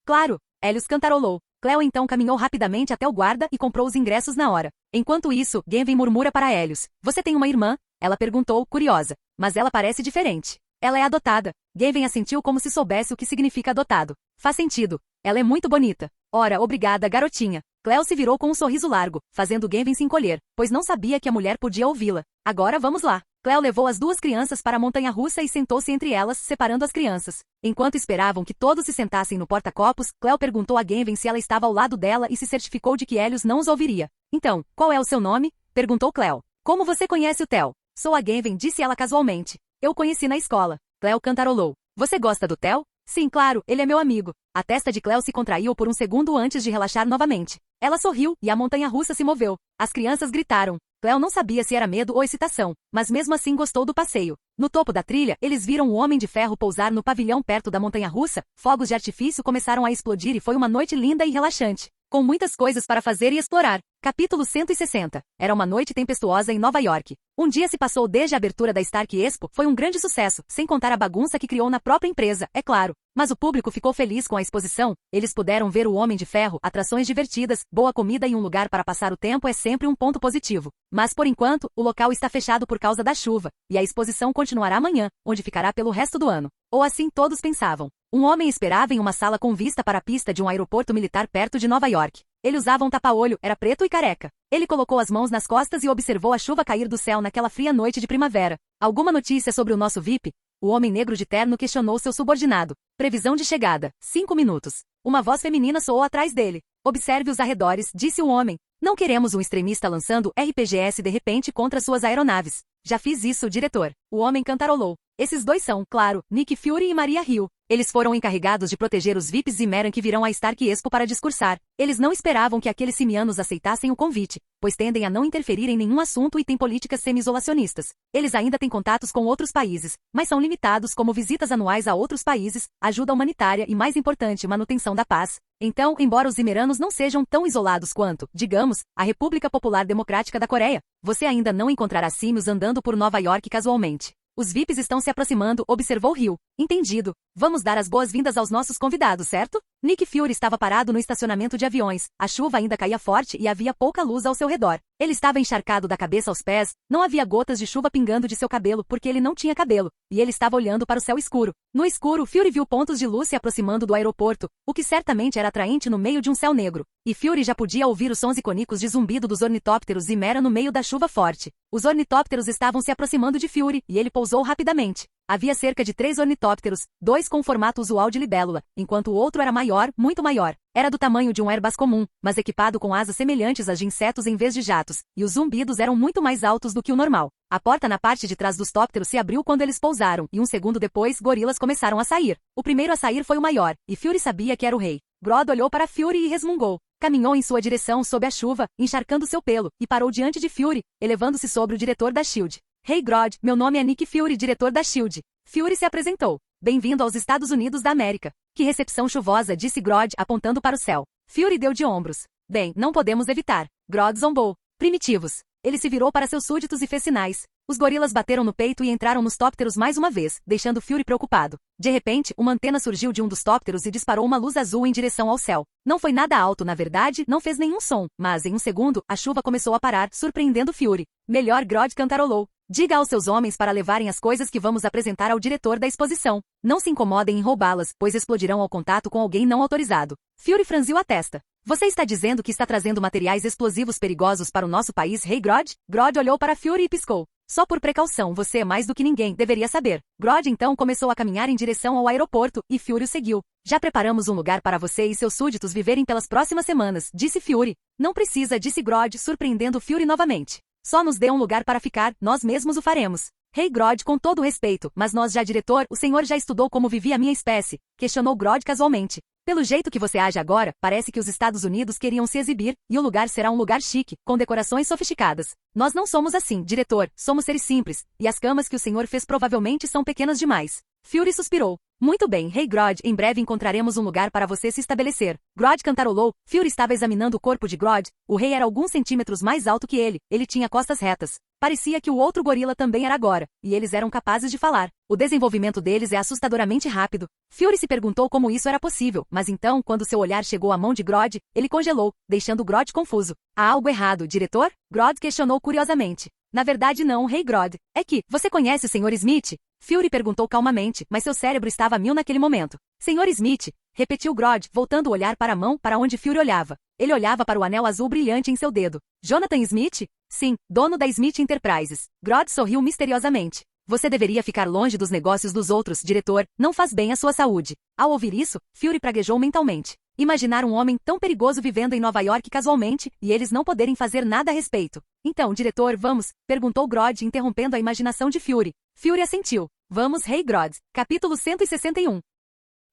Claro. Helios cantarolou. Cleo então caminhou rapidamente até o guarda e comprou os ingressos na hora. Enquanto isso, Genven murmura para Helios. Você tem uma irmã? Ela perguntou, curiosa. Mas ela parece diferente. Ela é adotada. Genven assentiu como se soubesse o que significa adotado. Faz sentido. Ela é muito bonita. Ora, obrigada, garotinha. Cleo se virou com um sorriso largo, fazendo Genven se encolher, pois não sabia que a mulher podia ouvi-la. Agora vamos lá. Cleo levou as duas crianças para a montanha-russa e sentou-se entre elas, separando as crianças. Enquanto esperavam que todos se sentassem no porta-copos, Cleo perguntou a Genven se ela estava ao lado dela e se certificou de que Helios não os ouviria. Então, qual é o seu nome? Perguntou Cleo. Como você conhece o Theo? Sou a Genven, disse ela casualmente. Eu o conheci na escola. Cleo cantarolou. Você gosta do Theo? Sim, claro, ele é meu amigo. A testa de Cleo se contraiu por um segundo antes de relaxar novamente. Ela sorriu e a montanha-russa se moveu. As crianças gritaram. Cleo não sabia se era medo ou excitação, mas mesmo assim gostou do passeio. No topo da trilha, eles viram o Homem de Ferro pousar no pavilhão perto da montanha-russa, fogos de artifício começaram a explodir e foi uma noite linda e relaxante, com muitas coisas para fazer e explorar. Capítulo 160. Era uma noite tempestuosa em Nova York. Um dia se passou desde a abertura da Stark Expo, foi um grande sucesso, sem contar a bagunça que criou na própria empresa, é claro. Mas o público ficou feliz com a exposição, eles puderam ver o Homem de Ferro, atrações divertidas, boa comida e um lugar para passar o tempo é sempre um ponto positivo. Mas por enquanto, o local está fechado por causa da chuva, e a exposição continuará amanhã, onde ficará pelo resto do ano. Ou assim todos pensavam. Um homem esperava em uma sala com vista para a pista de um aeroporto militar perto de Nova York. Ele usava um tapa-olho, era preto e careca. Ele colocou as mãos nas costas e observou a chuva cair do céu naquela fria noite de primavera. Alguma notícia sobre o nosso VIP? O homem negro de terno questionou seu subordinado. Previsão de chegada. 5 minutos. Uma voz feminina soou atrás dele. Observe os arredores, disse o homem. Não queremos um extremista lançando RPGs de repente contra suas aeronaves. Já fiz isso, diretor. O homem cantarolou. Esses dois são, claro, Nick Fury e Maria Hill. Eles foram encarregados de proteger os VIPs e Meran que virão à Stark Expo para discursar. Eles não esperavam que aqueles simianos aceitassem o convite, pois tendem a não interferir em nenhum assunto e têm políticas semi-isolacionistas. Eles ainda têm contatos com outros países, mas são limitados como visitas anuais a outros países, ajuda humanitária e, mais importante, manutenção da paz. Então, embora os zimeranos não sejam tão isolados quanto, digamos, a República Popular Democrática da Coreia, você ainda não encontrará símios andando por Nova York casualmente. Os VIPs estão se aproximando, observou Hill. Entendido. Vamos dar as boas-vindas aos nossos convidados, certo? Nick Fury estava parado no estacionamento de aviões. A chuva ainda caía forte e havia pouca luz ao seu redor. Ele estava encharcado da cabeça aos pés, não havia gotas de chuva pingando de seu cabelo porque ele não tinha cabelo, e ele estava olhando para o céu escuro. No escuro, Fury viu pontos de luz se aproximando do aeroporto, o que certamente era atraente no meio de um céu negro. E Fury já podia ouvir os sons icônicos de zumbido dos ornitópteros e Mera no meio da chuva forte. Os ornitópteros estavam se aproximando de Fury, e ele pousou rapidamente. Havia cerca de 3 ornitópteros, 2 com o formato usual de libélula, enquanto o outro era maior, muito maior. Era do tamanho de um Airbus comum, mas equipado com asas semelhantes às de insetos em vez de jatos, e os zumbidos eram muito mais altos do que o normal. A porta na parte de trás dos tópteros se abriu quando eles pousaram, e um segundo depois, gorilas começaram a sair. O primeiro a sair foi o maior, e Fury sabia que era o rei. Grodd olhou para Fury e resmungou. Caminhou em sua direção sob a chuva, encharcando seu pelo, e parou diante de Fury, elevando-se sobre o diretor da SHIELD. Rei Grodd, meu nome é Nick Fury, diretor da SHIELD. Fury se apresentou. Bem-vindo aos Estados Unidos da América. Que recepção chuvosa, disse Grodd, apontando para o céu. Fury deu de ombros. Bem, não podemos evitar. Grodd zombou. Primitivos. Ele se virou para seus súditos e fez sinais. Os gorilas bateram no peito e entraram nos tópteros mais uma vez, deixando Fury preocupado. De repente, uma antena surgiu de um dos tópteros e disparou uma luz azul em direção ao céu. Não foi nada alto, na verdade, não fez nenhum som, mas em um segundo, a chuva começou a parar, surpreendendo Fury. Melhor, Grodd cantarolou. Diga aos seus homens para levarem as coisas que vamos apresentar ao diretor da exposição. Não se incomodem em roubá-las, pois explodirão ao contato com alguém não autorizado. Fury franziu a testa. Você está dizendo que está trazendo materiais explosivos perigosos para o nosso país, Rei Grodd? Grodd olhou para Fury e piscou. Só por precaução, você é mais do que ninguém deveria saber. Grodd então começou a caminhar em direção ao aeroporto, e Fury o seguiu. Já preparamos um lugar para você e seus súditos viverem pelas próximas semanas, disse Fury. Não precisa, disse Grodd, surpreendendo Fury novamente. Só nos dê um lugar para ficar, nós mesmos o faremos. Rei Grodd, com todo o respeito, mas nós já, diretor, o senhor já estudou como vivia a minha espécie, questionou Grodd casualmente. Pelo jeito que você age agora, parece que os Estados Unidos queriam se exibir, e o lugar será um lugar chique, com decorações sofisticadas. Nós não somos assim, diretor, somos seres simples, e as camas que o senhor fez provavelmente são pequenas demais. Fury suspirou. Muito bem, Rei Grodd, em breve encontraremos um lugar para você se estabelecer. Grodd cantarolou. Fury estava examinando o corpo de Grodd. O rei era alguns centímetros mais alto que ele tinha costas retas. Parecia que o outro gorila também era agora, e eles eram capazes de falar. O desenvolvimento deles é assustadoramente rápido. Fury se perguntou como isso era possível, mas então, quando seu olhar chegou à mão de Grodd, ele congelou, deixando Grodd confuso. Há algo errado, diretor? Grodd questionou curiosamente. Na verdade não, Rei Grodd. É que, você conhece o Sr. Smith? Fury perguntou calmamente, mas seu cérebro estava a mil naquele momento. Sr. Smith, repetiu Grodd, voltando o olhar para a mão para onde Fury olhava. Ele olhava para o anel azul brilhante em seu dedo. Jonathan Smith? Sim, dono da Smith Enterprises. Grodd sorriu misteriosamente. Você deveria ficar longe dos negócios dos outros, diretor, não faz bem à sua saúde. Ao ouvir isso, Fury praguejou mentalmente. Imaginar um homem tão perigoso vivendo em Nova York casualmente, e eles não poderem fazer nada a respeito. Então, diretor, vamos? Perguntou Grodd, interrompendo a imaginação de Fury. Fury assentiu. Vamos, Rei Grodd. Capítulo 161.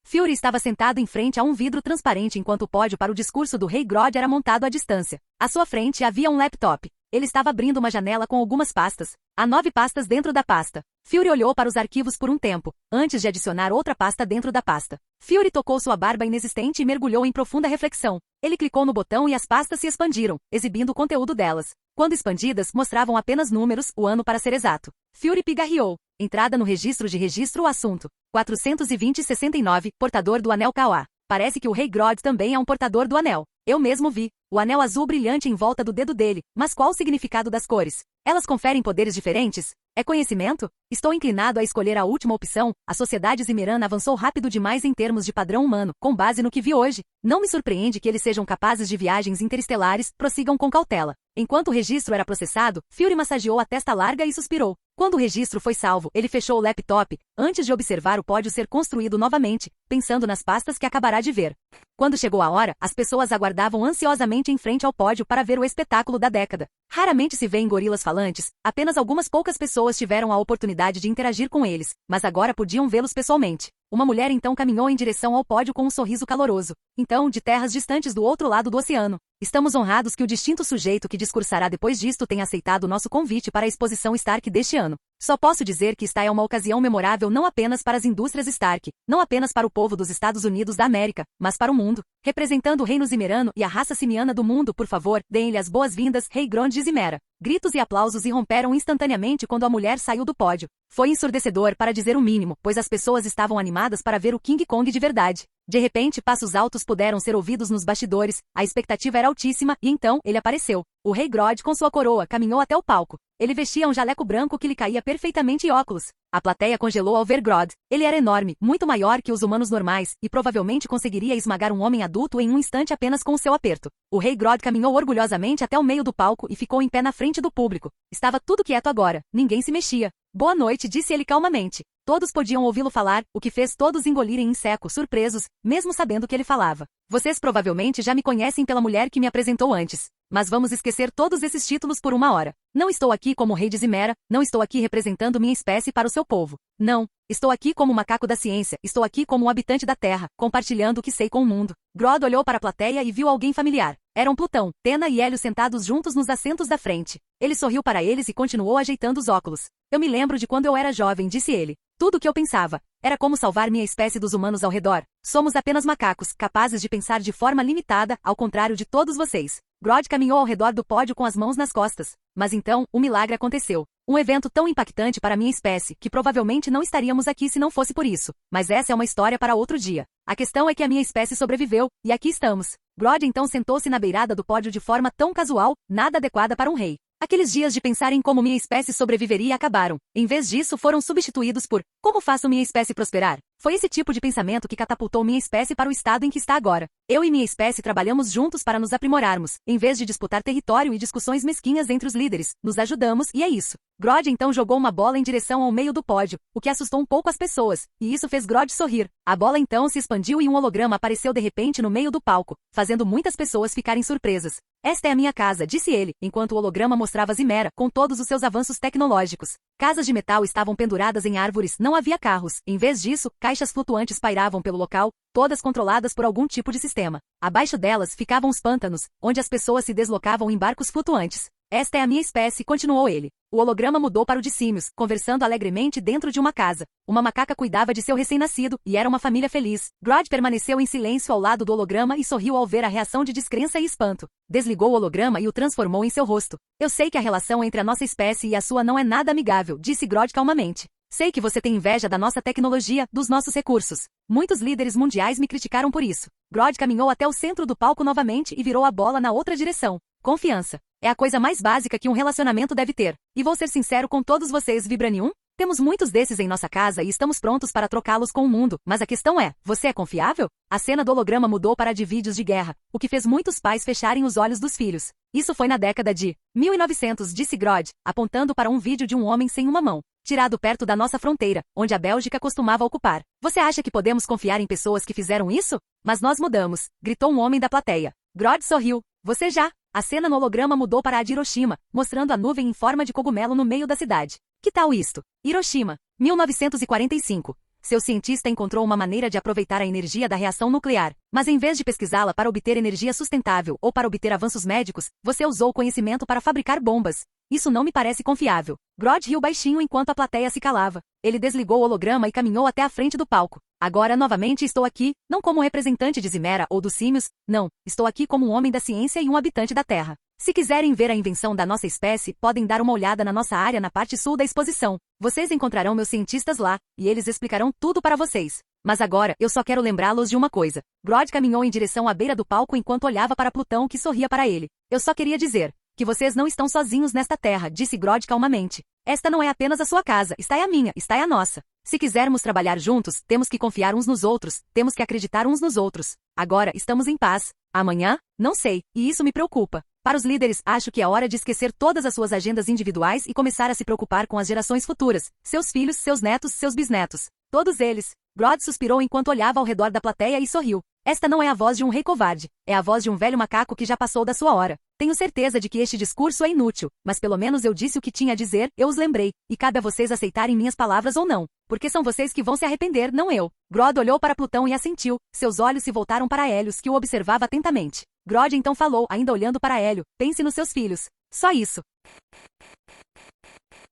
Fury estava sentado em frente a um vidro transparente enquanto o pódio para o discurso do Rei Grodd era montado à distância. À sua frente havia um laptop. Ele estava abrindo uma janela com algumas pastas. Há 9 pastas dentro da pasta. Fury olhou para os arquivos por um tempo, antes de adicionar outra pasta dentro da pasta. Fury tocou sua barba inexistente e mergulhou em profunda reflexão. Ele clicou no botão e as pastas se expandiram, exibindo o conteúdo delas. Quando expandidas, mostravam apenas números, o ano para ser exato. Fury pigarreou. Entrada no registro de registro o assunto. 420-69, portador do anel Kawa. Parece que o Rei Grodd também é um portador do anel. Eu mesmo vi. O anel azul brilhante em volta do dedo dele. Mas qual o significado das cores? Elas conferem poderes diferentes? É conhecimento? Estou inclinado a escolher a última opção. A sociedade zimerana avançou rápido demais em termos de padrão humano, com base no que vi hoje. Não me surpreende que eles sejam capazes de viagens interestelares, prossigam com cautela. Enquanto o registro era processado, Fury massageou a testa larga e suspirou. Quando o registro foi salvo, ele fechou o laptop, antes de observar o pódio ser construído novamente, pensando nas pastas que acabará de ver. Quando chegou a hora, as pessoas aguardavam ansiosamente em frente ao pódio para ver o espetáculo da década. Raramente se vêem gorilas falantes, apenas algumas poucas pessoas tiveram a oportunidade de interagir com eles, mas agora podiam vê-los pessoalmente. Uma mulher então caminhou em direção ao pódio com um sorriso caloroso. Então, de terras distantes do outro lado do oceano. Estamos honrados que o distinto sujeito que discursará depois disto tenha aceitado nosso convite para a exposição Stark deste ano. Só posso dizer que esta é uma ocasião memorável não apenas para as indústrias Stark, não apenas para o povo dos Estados Unidos da América, mas para o mundo. Representando o reino zimerano e a raça simiana do mundo, por favor, deem-lhe as boas-vindas, Rei Grodd de Zimera. Gritos e aplausos irromperam instantaneamente quando a mulher saiu do pódio. Foi ensurdecedor, para dizer o mínimo, pois as pessoas estavam animadas para ver o King Kong de verdade. De repente, passos altos puderam ser ouvidos nos bastidores, a expectativa era altíssima, e então, ele apareceu. O Rei Grodd com sua coroa caminhou até o palco. Ele vestia um jaleco branco que lhe caía perfeitamente e óculos. A plateia congelou ao ver Grodd. Ele era enorme, muito maior que os humanos normais, e provavelmente conseguiria esmagar um homem adulto em um instante apenas com o seu aperto. O Rei Grodd caminhou orgulhosamente até o meio do palco e ficou em pé na frente do público. Estava tudo quieto agora, ninguém se mexia. Boa noite, disse ele calmamente. Todos podiam ouvi-lo falar, o que fez todos engolirem em seco, surpresos, mesmo sabendo que ele falava. Vocês provavelmente já me conhecem pela mulher que me apresentou antes. Mas vamos esquecer todos esses títulos por uma hora. Não estou aqui como rei de Zimera, não estou aqui representando minha espécie para o seu povo. Não. Estou aqui como macaco da ciência, estou aqui como um habitante da Terra, compartilhando o que sei com o mundo. Grodd olhou para a plateia e viu alguém familiar. Eram Plutão, Tena e Hélio sentados juntos nos assentos da frente. Ele sorriu para eles e continuou ajeitando os óculos. Eu me lembro de quando eu era jovem, disse ele. Tudo o que eu pensava era como salvar minha espécie dos humanos ao redor. Somos apenas macacos, capazes de pensar de forma limitada, ao contrário de todos vocês. Grodd caminhou ao redor do pódio com as mãos nas costas. Mas então, um milagre aconteceu. Um evento tão impactante para minha espécie, que provavelmente não estaríamos aqui se não fosse por isso. Mas essa é uma história para outro dia. A questão é que a minha espécie sobreviveu, e aqui estamos. Grodd então sentou-se na beirada do pódio de forma tão casual, nada adequada para um rei. Aqueles dias de pensar em como minha espécie sobreviveria acabaram. Em vez disso, foram substituídos por como faço minha espécie prosperar? Foi esse tipo de pensamento que catapultou minha espécie para o estado em que está agora. Eu e minha espécie trabalhamos juntos para nos aprimorarmos. Em vez de disputar território e discussões mesquinhas entre os líderes, nos ajudamos e é isso. Grodd então jogou uma bola em direção ao meio do pódio, o que assustou um pouco as pessoas, e isso fez Grodd sorrir. A bola então se expandiu e um holograma apareceu de repente no meio do palco, fazendo muitas pessoas ficarem surpresas. Esta é a minha casa, disse ele, enquanto o holograma mostrava Zimera, com todos os seus avanços tecnológicos. Casas de metal estavam penduradas em árvores, não havia carros. Em vez disso, caixas flutuantes pairavam pelo local, todas controladas por algum tipo de sistema. Abaixo delas ficavam os pântanos, onde as pessoas se deslocavam em barcos flutuantes. Esta é a minha espécie, continuou ele. O holograma mudou para o de símios, conversando alegremente dentro de uma casa. Uma macaca cuidava de seu recém-nascido, e era uma família feliz. Grodd permaneceu em silêncio ao lado do holograma e sorriu ao ver a reação de descrença e espanto. Desligou o holograma e o transformou em seu rosto. Eu sei que a relação entre a nossa espécie e a sua não é nada amigável, disse Grodd calmamente. Sei que você tem inveja da nossa tecnologia, dos nossos recursos. Muitos líderes mundiais me criticaram por isso. Grodd caminhou até o centro do palco novamente e virou a bola na outra direção. Confiança. É a coisa mais básica que um relacionamento deve ter. E vou ser sincero com todos vocês, Vibranium? Temos muitos desses em nossa casa e estamos prontos para trocá-los com o mundo, mas a questão é, você é confiável? A cena do holograma mudou para de vídeos de guerra, o que fez muitos pais fecharem os olhos dos filhos. Isso foi na década de 1900, disse Grodd, apontando para um vídeo de um homem sem uma mão, tirado perto da nossa fronteira, onde a Bélgica costumava ocupar. Você acha que podemos confiar em pessoas que fizeram isso? Mas nós mudamos, gritou um homem da plateia. Grodd sorriu. Você já? A cena no holograma mudou para a de Hiroshima, mostrando a nuvem em forma de cogumelo no meio da cidade. Que tal isto? Hiroshima, 1945. Seu cientista encontrou uma maneira de aproveitar a energia da reação nuclear, mas em vez de pesquisá-la para obter energia sustentável ou para obter avanços médicos, você usou o conhecimento para fabricar bombas. Isso não me parece confiável. Grodd riu baixinho enquanto a plateia se calava. Ele desligou o holograma e caminhou até a frente do palco. Agora novamente estou aqui, não como representante de Zimera ou dos símios, não, estou aqui como um homem da ciência e um habitante da Terra. Se quiserem ver a invenção da nossa espécie, podem dar uma olhada na nossa área na parte sul da exposição. Vocês encontrarão meus cientistas lá, e eles explicarão tudo para vocês. Mas agora, eu só quero lembrá-los de uma coisa. Grodd caminhou em direção à beira do palco enquanto olhava para Plutão que sorria para ele. Eu só queria dizer que vocês não estão sozinhos nesta terra, disse Grodd calmamente. Esta não é apenas a sua casa, está é a minha, está é a nossa. Se quisermos trabalhar juntos, temos que confiar uns nos outros, temos que acreditar uns nos outros. Agora, estamos em paz. Amanhã? Não sei, e isso me preocupa. Para os líderes, acho que é hora de esquecer todas as suas agendas individuais e começar a se preocupar com as gerações futuras, seus filhos, seus netos, seus bisnetos. Todos eles. Grodd suspirou enquanto olhava ao redor da plateia e sorriu. Esta não é a voz de um rei covarde, é a voz de um velho macaco que já passou da sua hora. Tenho certeza de que este discurso é inútil, mas pelo menos eu disse o que tinha a dizer, eu os lembrei, e cabe a vocês aceitarem minhas palavras ou não, porque são vocês que vão se arrepender, não eu. Grodd olhou para Plutão e assentiu, seus olhos se voltaram para Hélios que o observava atentamente. Grodd então falou, ainda olhando para Hélio, pense nos seus filhos. Só isso.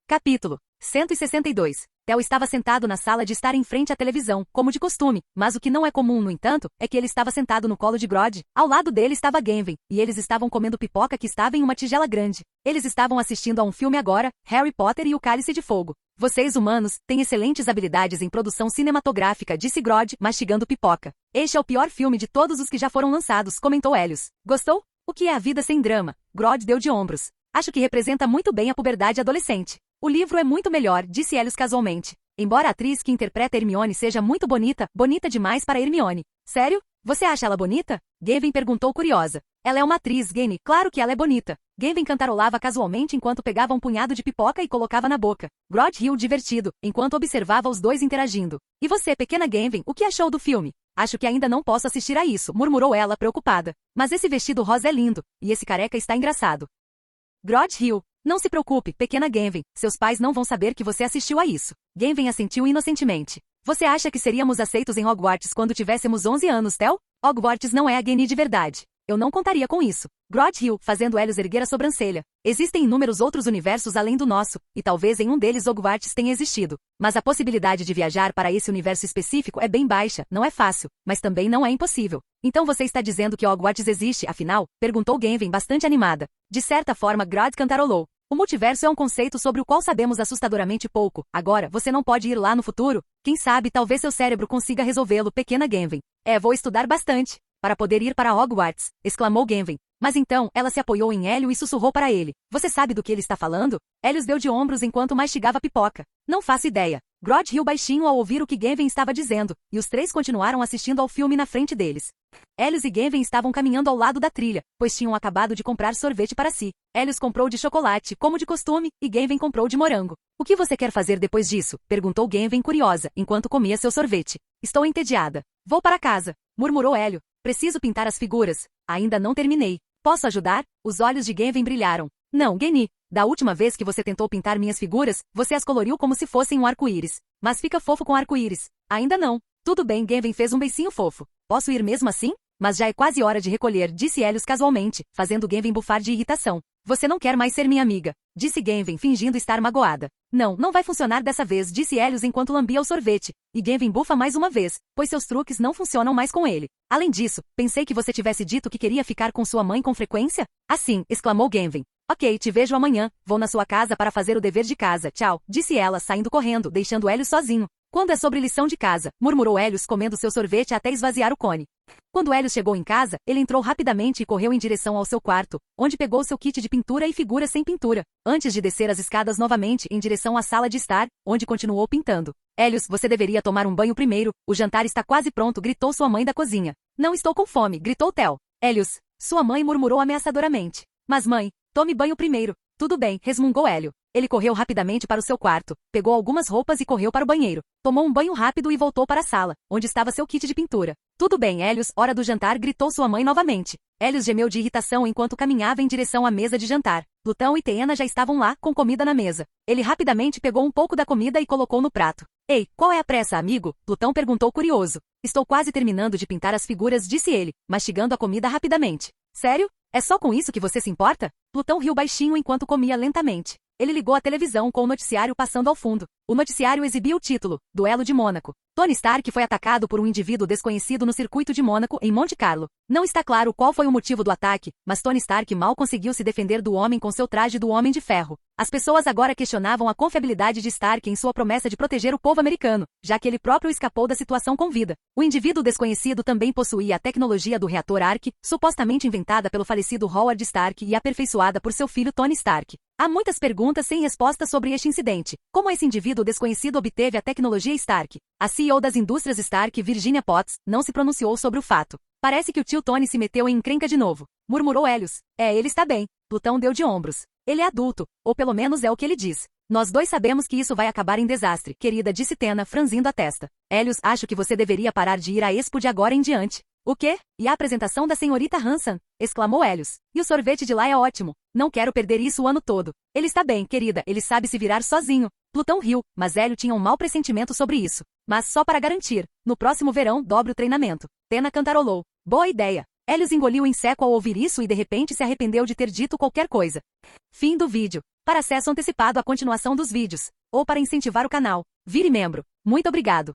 Capítulo 162. Theo estava sentado na sala de estar em frente à televisão, como de costume, mas o que não é comum, no entanto, é que ele estava sentado no colo de Grodd. Ao lado dele estava Genven, e eles estavam comendo pipoca que estava em uma tigela grande. Eles estavam assistindo a um filme agora, Harry Potter e o Cálice de Fogo. Vocês, humanos, têm excelentes habilidades em produção cinematográfica, disse Grodd, mastigando pipoca. Este é o pior filme de todos os que já foram lançados, comentou Hélios. Gostou? O que é a vida sem drama? Grodd deu de ombros. Acho que representa muito bem a puberdade adolescente. O livro é muito melhor, disse Hélios casualmente. Embora a atriz que interpreta Hermione seja muito bonita, bonita demais para Hermione. Sério? Você acha ela bonita? Genven perguntou curiosa. Ela é uma atriz, Genny, claro que ela é bonita. Gavin cantarolava casualmente enquanto pegava um punhado de pipoca e colocava na boca. Grodd riu divertido, enquanto observava os dois interagindo. E você, pequena Gavin, o que achou do filme? Acho que ainda não posso assistir a isso, murmurou ela, preocupada. Mas esse vestido rosa é lindo, e esse careca está engraçado. Grodd riu. Não se preocupe, pequena Gavin, seus pais não vão saber que você assistiu a isso. Gavin assentiu inocentemente. Você acha que seríamos aceitos em Hogwarts quando tivéssemos 11 anos, Tel? Hogwarts não é a Genie de verdade. Eu não contaria com isso. Grodd riu, fazendo Helios erguer a sobrancelha. Existem inúmeros outros universos além do nosso, e talvez em um deles Hogwarts tenha existido. Mas a possibilidade de viajar para esse universo específico é bem baixa, não é fácil, mas também não é impossível. Então você está dizendo que Hogwarts existe, afinal? Perguntou Gavin, bastante animada. De certa forma, Grodd cantarolou. O multiverso é um conceito sobre o qual sabemos assustadoramente pouco. Agora, você não pode ir lá no futuro? Quem sabe, talvez seu cérebro consiga resolvê-lo, pequena Gavin. Vou estudar bastante. Para poder ir para Hogwarts, exclamou Gavin. Mas então, ela se apoiou em Hélio e sussurrou para ele. Você sabe do que ele está falando? Hélios deu de ombros enquanto mastigava pipoca. Não faço ideia. Grodd riu baixinho ao ouvir o que Gavin estava dizendo, e os três continuaram assistindo ao filme na frente deles. Hélios e Gavin estavam caminhando ao lado da trilha, pois tinham acabado de comprar sorvete para si. Hélios comprou de chocolate, como de costume, e Gavin comprou de morango. O que você quer fazer depois disso? Perguntou Gavin curiosa, enquanto comia seu sorvete. Estou entediada. Vou para casa, murmurou Hélio. Preciso pintar as figuras. Ainda não terminei. Posso ajudar? Os olhos de Gavin brilharam. Não, Genie. Da última vez que você tentou pintar minhas figuras, você as coloriu como se fossem um arco-íris. Mas fica fofo com arco-íris. Ainda não. Tudo bem, Gavin fez um beicinho fofo. Posso ir mesmo assim? Mas já é quase hora de recolher, disse Helios casualmente, fazendo Gavin bufar de irritação. Você não quer mais ser minha amiga, disse Gavin, fingindo estar magoada. Não, não vai funcionar dessa vez, disse Helios enquanto lambia o sorvete. E Gavin bufa mais uma vez, pois seus truques não funcionam mais com ele. Além disso, pensei que você tivesse dito que queria ficar com sua mãe com frequência? Assim, exclamou Gavin. Ok, te vejo amanhã. Vou na sua casa para fazer o dever de casa. Tchau, disse ela, saindo correndo, deixando Helios sozinho. Quando é sobre lição de casa, murmurou Helios comendo seu sorvete até esvaziar o cone. Quando Helios chegou em casa, ele entrou rapidamente e correu em direção ao seu quarto, onde pegou seu kit de pintura e figuras sem pintura, antes de descer as escadas novamente em direção à sala de estar, onde continuou pintando. Helios, você deveria tomar um banho primeiro, o jantar está quase pronto, gritou sua mãe da cozinha. Não estou com fome, gritou Tel. Helios, sua mãe murmurou ameaçadoramente. Mas mãe, tome banho primeiro. Tudo bem, resmungou Hélio. Ele correu rapidamente para o seu quarto, pegou algumas roupas e correu para o banheiro. Tomou um banho rápido e voltou para a sala, onde estava seu kit de pintura. Tudo bem, Hélios, hora do jantar, gritou sua mãe novamente. Hélios gemeu de irritação enquanto caminhava em direção à mesa de jantar. Plutão e Teena já estavam lá, com comida na mesa. Ele rapidamente pegou um pouco da comida e colocou no prato. Ei, qual é a pressa, amigo? Plutão perguntou curioso. Estou quase terminando de pintar as figuras, disse ele, mastigando a comida rapidamente. Sério? É só com isso que você se importa? Plutão riu baixinho enquanto comia lentamente. Ele ligou a televisão com o noticiário passando ao fundo. O noticiário exibia o título, Duelo de Mônaco. Tony Stark foi atacado por um indivíduo desconhecido no circuito de Mônaco, em Monte Carlo. Não está claro qual foi o motivo do ataque, mas Tony Stark mal conseguiu se defender do homem com seu traje do Homem de Ferro. As pessoas agora questionavam a confiabilidade de Stark em sua promessa de proteger o povo americano, já que ele próprio escapou da situação com vida. O indivíduo desconhecido também possuía a tecnologia do reator Ark, supostamente inventada pelo falecido Howard Stark e aperfeiçoada por seu filho Tony Stark. Há muitas perguntas sem resposta sobre este incidente. Como esse indivíduo desconhecido obteve a tecnologia Stark? A CEO das indústrias Stark, Virginia Potts, não se pronunciou sobre o fato. Parece que o tio Tony se meteu em encrenca de novo, murmurou Hélios. Ele está bem. Plutão deu de ombros. Ele é adulto, ou pelo menos é o que ele diz. Nós dois sabemos que isso vai acabar em desastre, querida, disse Teena, franzindo a testa. Hélios, acho que você deveria parar de ir à Expo de agora em diante. O quê? E a apresentação da senhorita Hanson? Exclamou Hélios. E o sorvete de lá é ótimo. Não quero perder isso o ano todo. Ele está bem, querida, ele sabe se virar sozinho. Plutão riu, mas Hélio tinha um mau pressentimento sobre isso. Mas só para garantir, no próximo verão dobre o treinamento. Teena cantarolou. Boa ideia. Hélios engoliu em seco ao ouvir isso e de repente se arrependeu de ter dito qualquer coisa. Fim do vídeo. Para acesso antecipado à continuação dos vídeos, ou para incentivar o canal, vire membro. Muito obrigado.